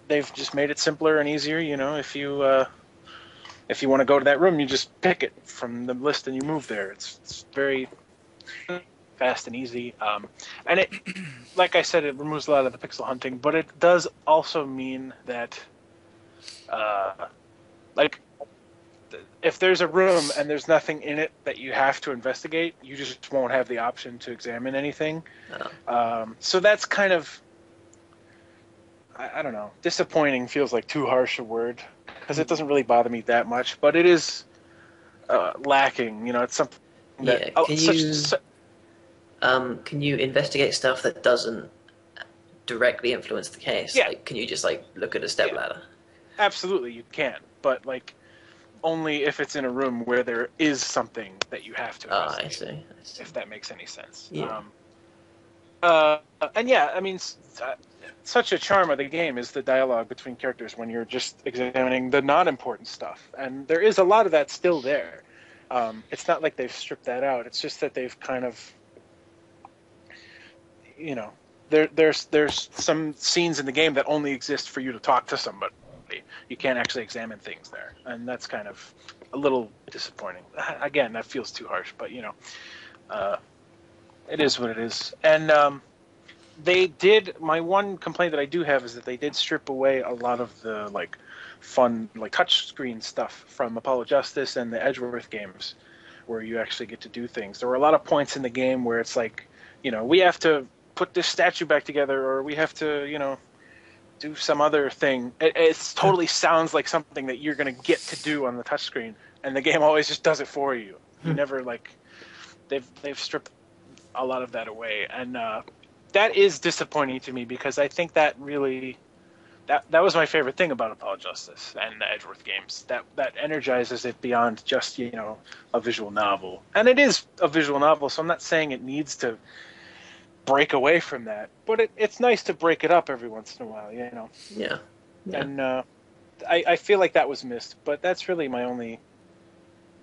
they've just made it simpler and easier. You know, if you want to go to that room, you just pick it from the list and you move there. It's very fast and easy. And it, like I said, it removes a lot of the pixel hunting, but it does also mean that, like, if there's a room and there's nothing in it that you have to investigate, you just won't have the option to examine anything. So that's kind of, I don't know, disappointing feels like too harsh a word, because it doesn't really bother me that much, but it is lacking. You know, it's something that... Yeah, can you investigate stuff that doesn't directly influence the case? Yeah. Like, can you just, like, look at a stepladder? Absolutely, you can, but, like, only if it's in a room where there is something that you have to investigate. I see. If that makes any sense. Yeah. And yeah, I mean, such a charm of the game is the dialogue between characters when you're just examining the non-important stuff, and there is a lot of that still there. It's not like they've stripped that out. It's just that they've kind of, you know, there's some scenes in the game that only exist for you to talk to somebody. You can't actually examine things there, and that's kind of a little disappointing. Again, that feels too harsh, but you know, it is what it is. And they did. My one complaint that I do have is that they did strip away a lot of the like fun, like touchscreen stuff from Apollo Justice and the Edgeworth games, where you actually get to do things. There were a lot of points in the game where it's like, you know, we have to put this statue back together, or we have to, you know, do some other thing. It totally sounds like something that you're going to get to do on the touchscreen, and the game always just does it for you. You never like. They've stripped a lot of that away, and that is disappointing to me because I think that really that was my favorite thing about Apollo Justice and the Edgeworth games. That energizes it beyond just, you know, a visual novel, and it is a visual novel. So I'm not saying it needs to break away from that, but it's nice to break it up every once in a while, you know. Yeah. And I feel like that was missed, but that's really my only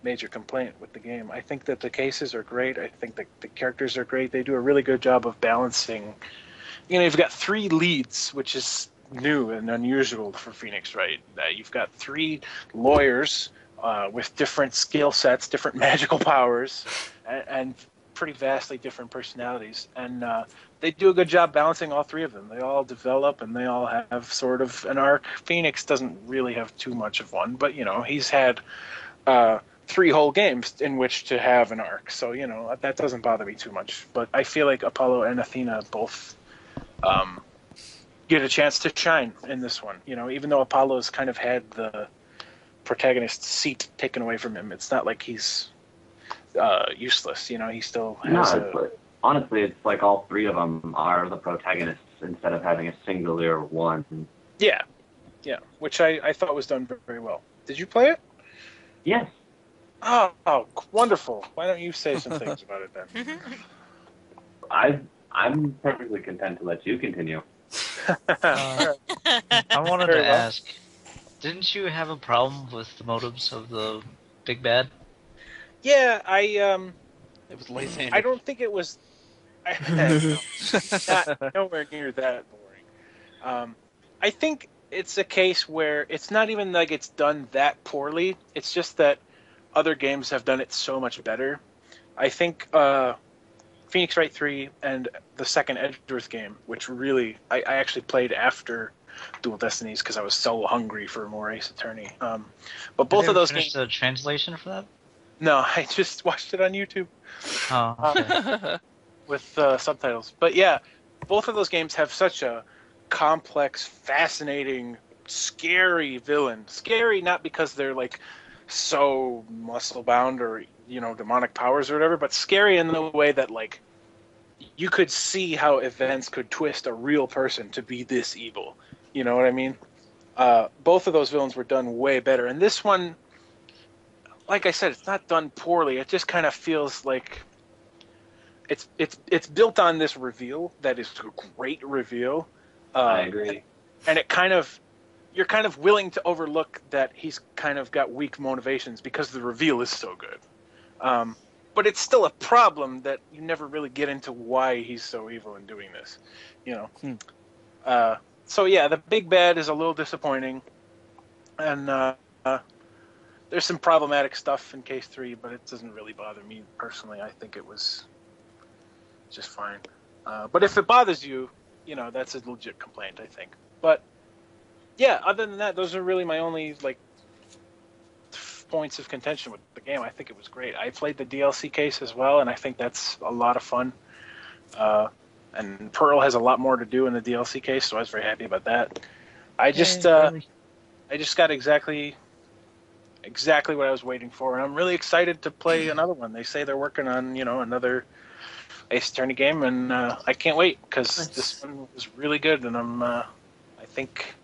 major complaint with the game. I think that the cases are great. I think that the characters are great. They do a really good job of balancing. You know, you've got 3 leads, which is new and unusual for Phoenix Wright. You've got 3 lawyers with different skill sets, different magical powers, and pretty vastly different personalities, and they do a good job balancing all 3 of them. They all develop, and they all have sort of an arc. Phoenix doesn't really have too much of one, but you know, he's had 3 whole games in which to have an arc, so you know, that doesn't bother me too much. But I feel like Apollo and Athena both get a chance to shine in this one. You know, even though Apollo's kind of had the protagonist seat taken away from him, it's not like he's useless. You know, he still has honestly, it's like all 3 of them are the protagonists instead of having a singular one. Yeah, which I thought was done very well. Did you play it? Yes. Oh, wonderful. Why don't you say some things about it then? I'm perfectly content to let you continue. I wanted Very to well. ask, didn't you have a problem with the motives of the big bad? Yeah, It was lazy. I don't think it was not nowhere near that boring. I think it's a case where it's not even like it's done that poorly. It's just that other games have done it so much better. I think Phoenix Wright 3 and the second Edgeworth game, which really I actually played after Dual Destinies because I was so hungry for more Ace Attorney. But both of those games. The translation for that? No, I just watched it on YouTube. Oh, okay. With subtitles. But yeah, both of those games have such a complex, fascinating, scary villain. Scary not because they're like so muscle bound or, you know, demonic powers or whatever, but scary in the way that like you could see how events could twist a real person to be this evil. You know what I mean? Both of those villains were done way better, and this one, like I said, it's not done poorly. It just kind of feels like it's built on this reveal that is a great reveal. I agree. And it kind of, you're kind of willing to overlook that he's kind of got weak motivations because the reveal is so good. But it's still a problem that you never really get into why he's so evil in doing this. You know. So yeah, the big bad is a little disappointing, and there's some problematic stuff in Case 3, but it doesn't really bother me personally. I think it was just fine. But if it bothers you, you know, that's a legit complaint, I think. But yeah, other than that, those are really my only like points of contention with the game. I think it was great. I played the DLC case as well, and I think that's a lot of fun. And Pearl has a lot more to do in the DLC case, so I was very happy about that. I just got exactly what I was waiting for, and I'm really excited to play another one. They say they're working on, you know, another Ace Attorney game, and I can't wait because this one was really good, and I think.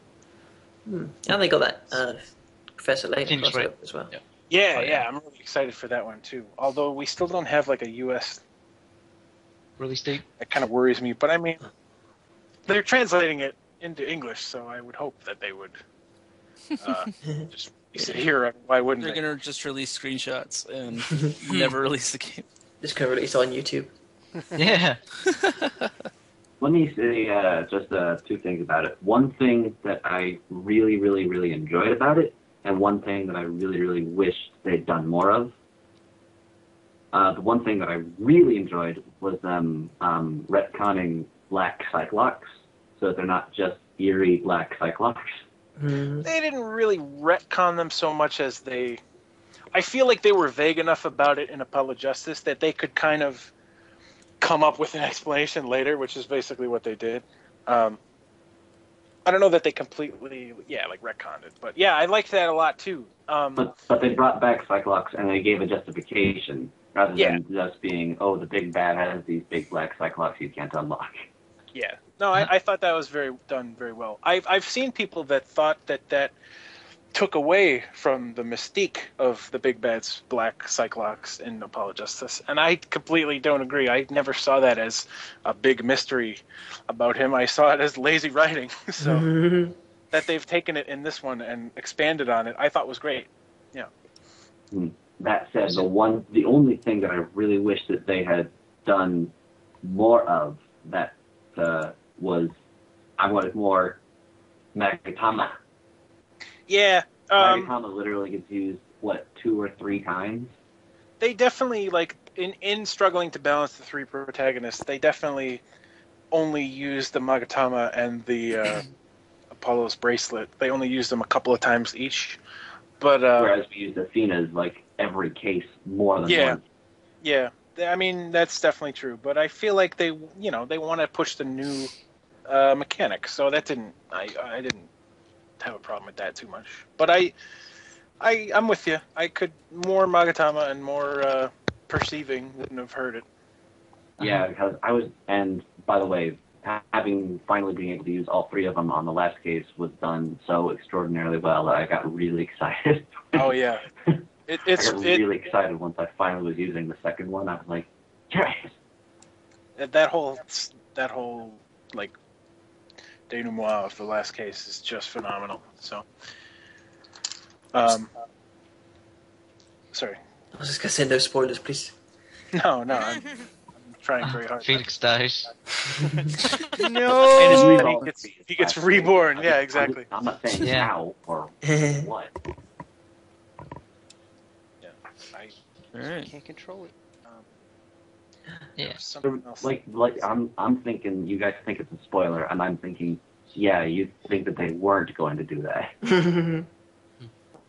And they got that Professor Layton Seems right. as well. Yeah, I'm really excited for that one too. Although we still don't have like a U.S. release date? That kind of worries me. But I mean, they're translating it into English, so I would hope that they would just release it here. Why wouldn't They're they? gonna just release screenshots and never release the game. Just gonna release on YouTube. Yeah. Let me say just two things about it. One thing that I really, really, really enjoyed about it, and one thing that I really, really wished they'd done more of. The one thing that I really enjoyed was them retconning Black Cyclops, so that they're not just eerie Black Cyclops. They didn't really retcon them so much as they... I feel like they were vague enough about it in Appellate Justice that they could kind of come up with an explanation later, which is basically what they did. I don't know that they completely, retconned it. But yeah, I liked that a lot too. But they brought back Cyclops and they gave a justification, rather than just being, oh, the big bad has these big black Cyclops you can't unlock. Yeah. No, I thought that was done very well. I've seen people that thought that took away from the mystique of the big bad's Black Cyclops in Apollo Justice, and I completely don't agree. I never saw that as a big mystery about him. I saw it as lazy writing. So that they've taken it in this one and expanded on it, I thought was great. Yeah. That said, the only thing that I really wish that they had done more of that was, I wanted more Magatama. Yeah. Magatama literally gets used, 2 or 3 times? They definitely, in struggling to balance the 3 protagonists, they definitely only used the Magatama and the Apollo's bracelet. They only used them a couple of times each. But whereas we used Athena's, every case more than once. Yeah. I mean, that's definitely true. But I feel like they want to push the new mechanic. So that I didn't have a problem with that too much. But I'm with you. I could more Magatama and more perceiving wouldn't have hurt it. Yeah, because and by the way, having finally being able to use all 3 of them on the last case was done so extraordinarily well that I got really excited. Oh yeah, I got really excited once I finally was using the second one. I was like, yes. That whole denouement of the last case is just phenomenal. So, sorry. I was just gonna say no spoilers, please. No, I'm trying very hard. Phoenix dies. No, he gets reborn. Yeah, exactly. I'm not saying how or what. Yeah, All right. Can't control it. Yeah. Something else. I'm thinking you guys think it's a spoiler, and I'm thinking, yeah, you think that they weren't going to do that.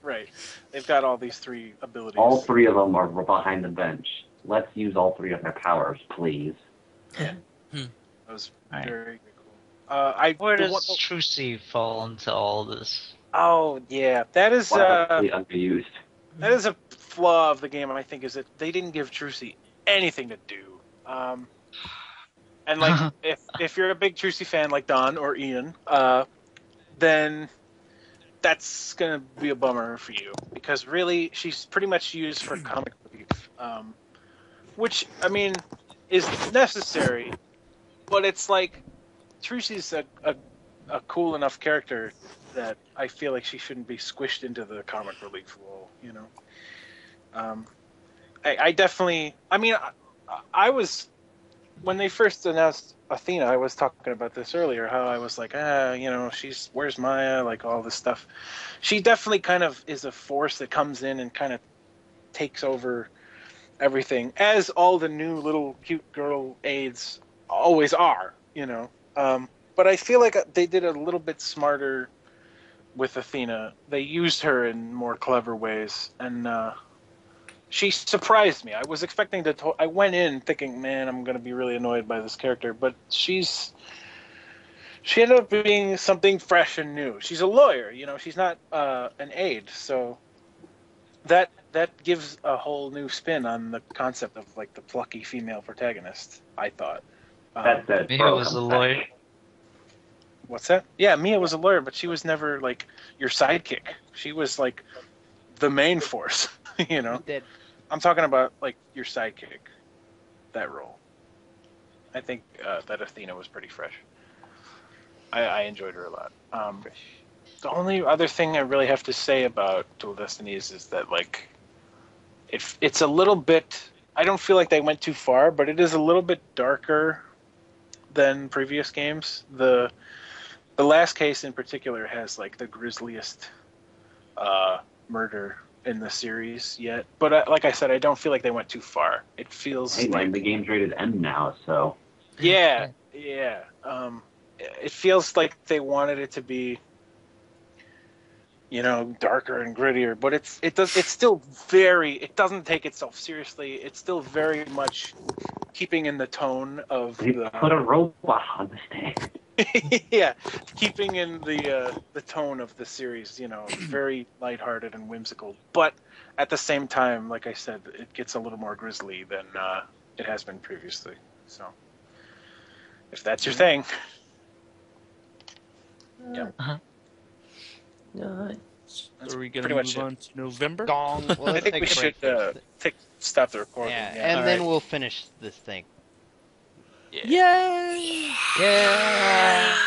Right. They've got all these 3 abilities. All 3 of them are behind the bench. Let's use all 3 of their powers, please. That was Right. very cool. Where does Trucy fall into all this? Oh yeah, that is Wildly underused. that is a flaw of the game. I think is that they didn't give Trucy anything to do. And if you're a big Trucy fan like Don or Ian, then that's gonna be a bummer for you because really she's pretty much used for comic relief, which I mean is necessary, but it's like Trucy's a cool enough character that I feel like she shouldn't be squished into the comic relief role, you know. I definitely. I mean, I was when they first announced Athena. I was talking about this earlier. How I was like, where's Maya? Like all this stuff. She definitely kind of is a force that comes in and kind of takes over everything, as all the new little cute girl aides always are, you know. But I feel like they did a little bit smarter with Athena. They used her in more clever ways, and she surprised me. I was expecting I went in thinking, man, I'm going to be really annoyed by this character, but she ended up being something fresh and new. She's a lawyer, you know. She's not an aide, so that gives a whole new spin on the concept of like the plucky female protagonist. I thought. Mia was a lawyer. What's that? Yeah, Mia was a lawyer, but she was never like your sidekick. She was like the main force, you know. I'm talking about like your sidekick, that role. I think that Athena was pretty fresh. I enjoyed her a lot. The only other thing I really have to say about Dual Destinies is that like it's a little bit. I don't feel like they went too far, but it is a little bit darker than previous games. The last case in particular has like the grisliest murder in the series yet. But like I said, I don't feel like they went too far. It feels Hey, like man, the game's rated M now, so yeah. It feels like they wanted it to be, darker and grittier, but it doesn't take itself seriously. It's still very much keeping in the tone of they the put a robot on the stand. yeah, keeping in the tone of the series, very lighthearted and whimsical, but at the same time, like I said, it gets a little more grisly than it has been previously. So if that's your thing. Yeah. Alright. Are we going pretty to much move it. on to November? Gong. Well, I let's think take we a break should first. stop the recording. Yeah, Yeah. and then Alright. we'll finish this thing. Yay! Yeah.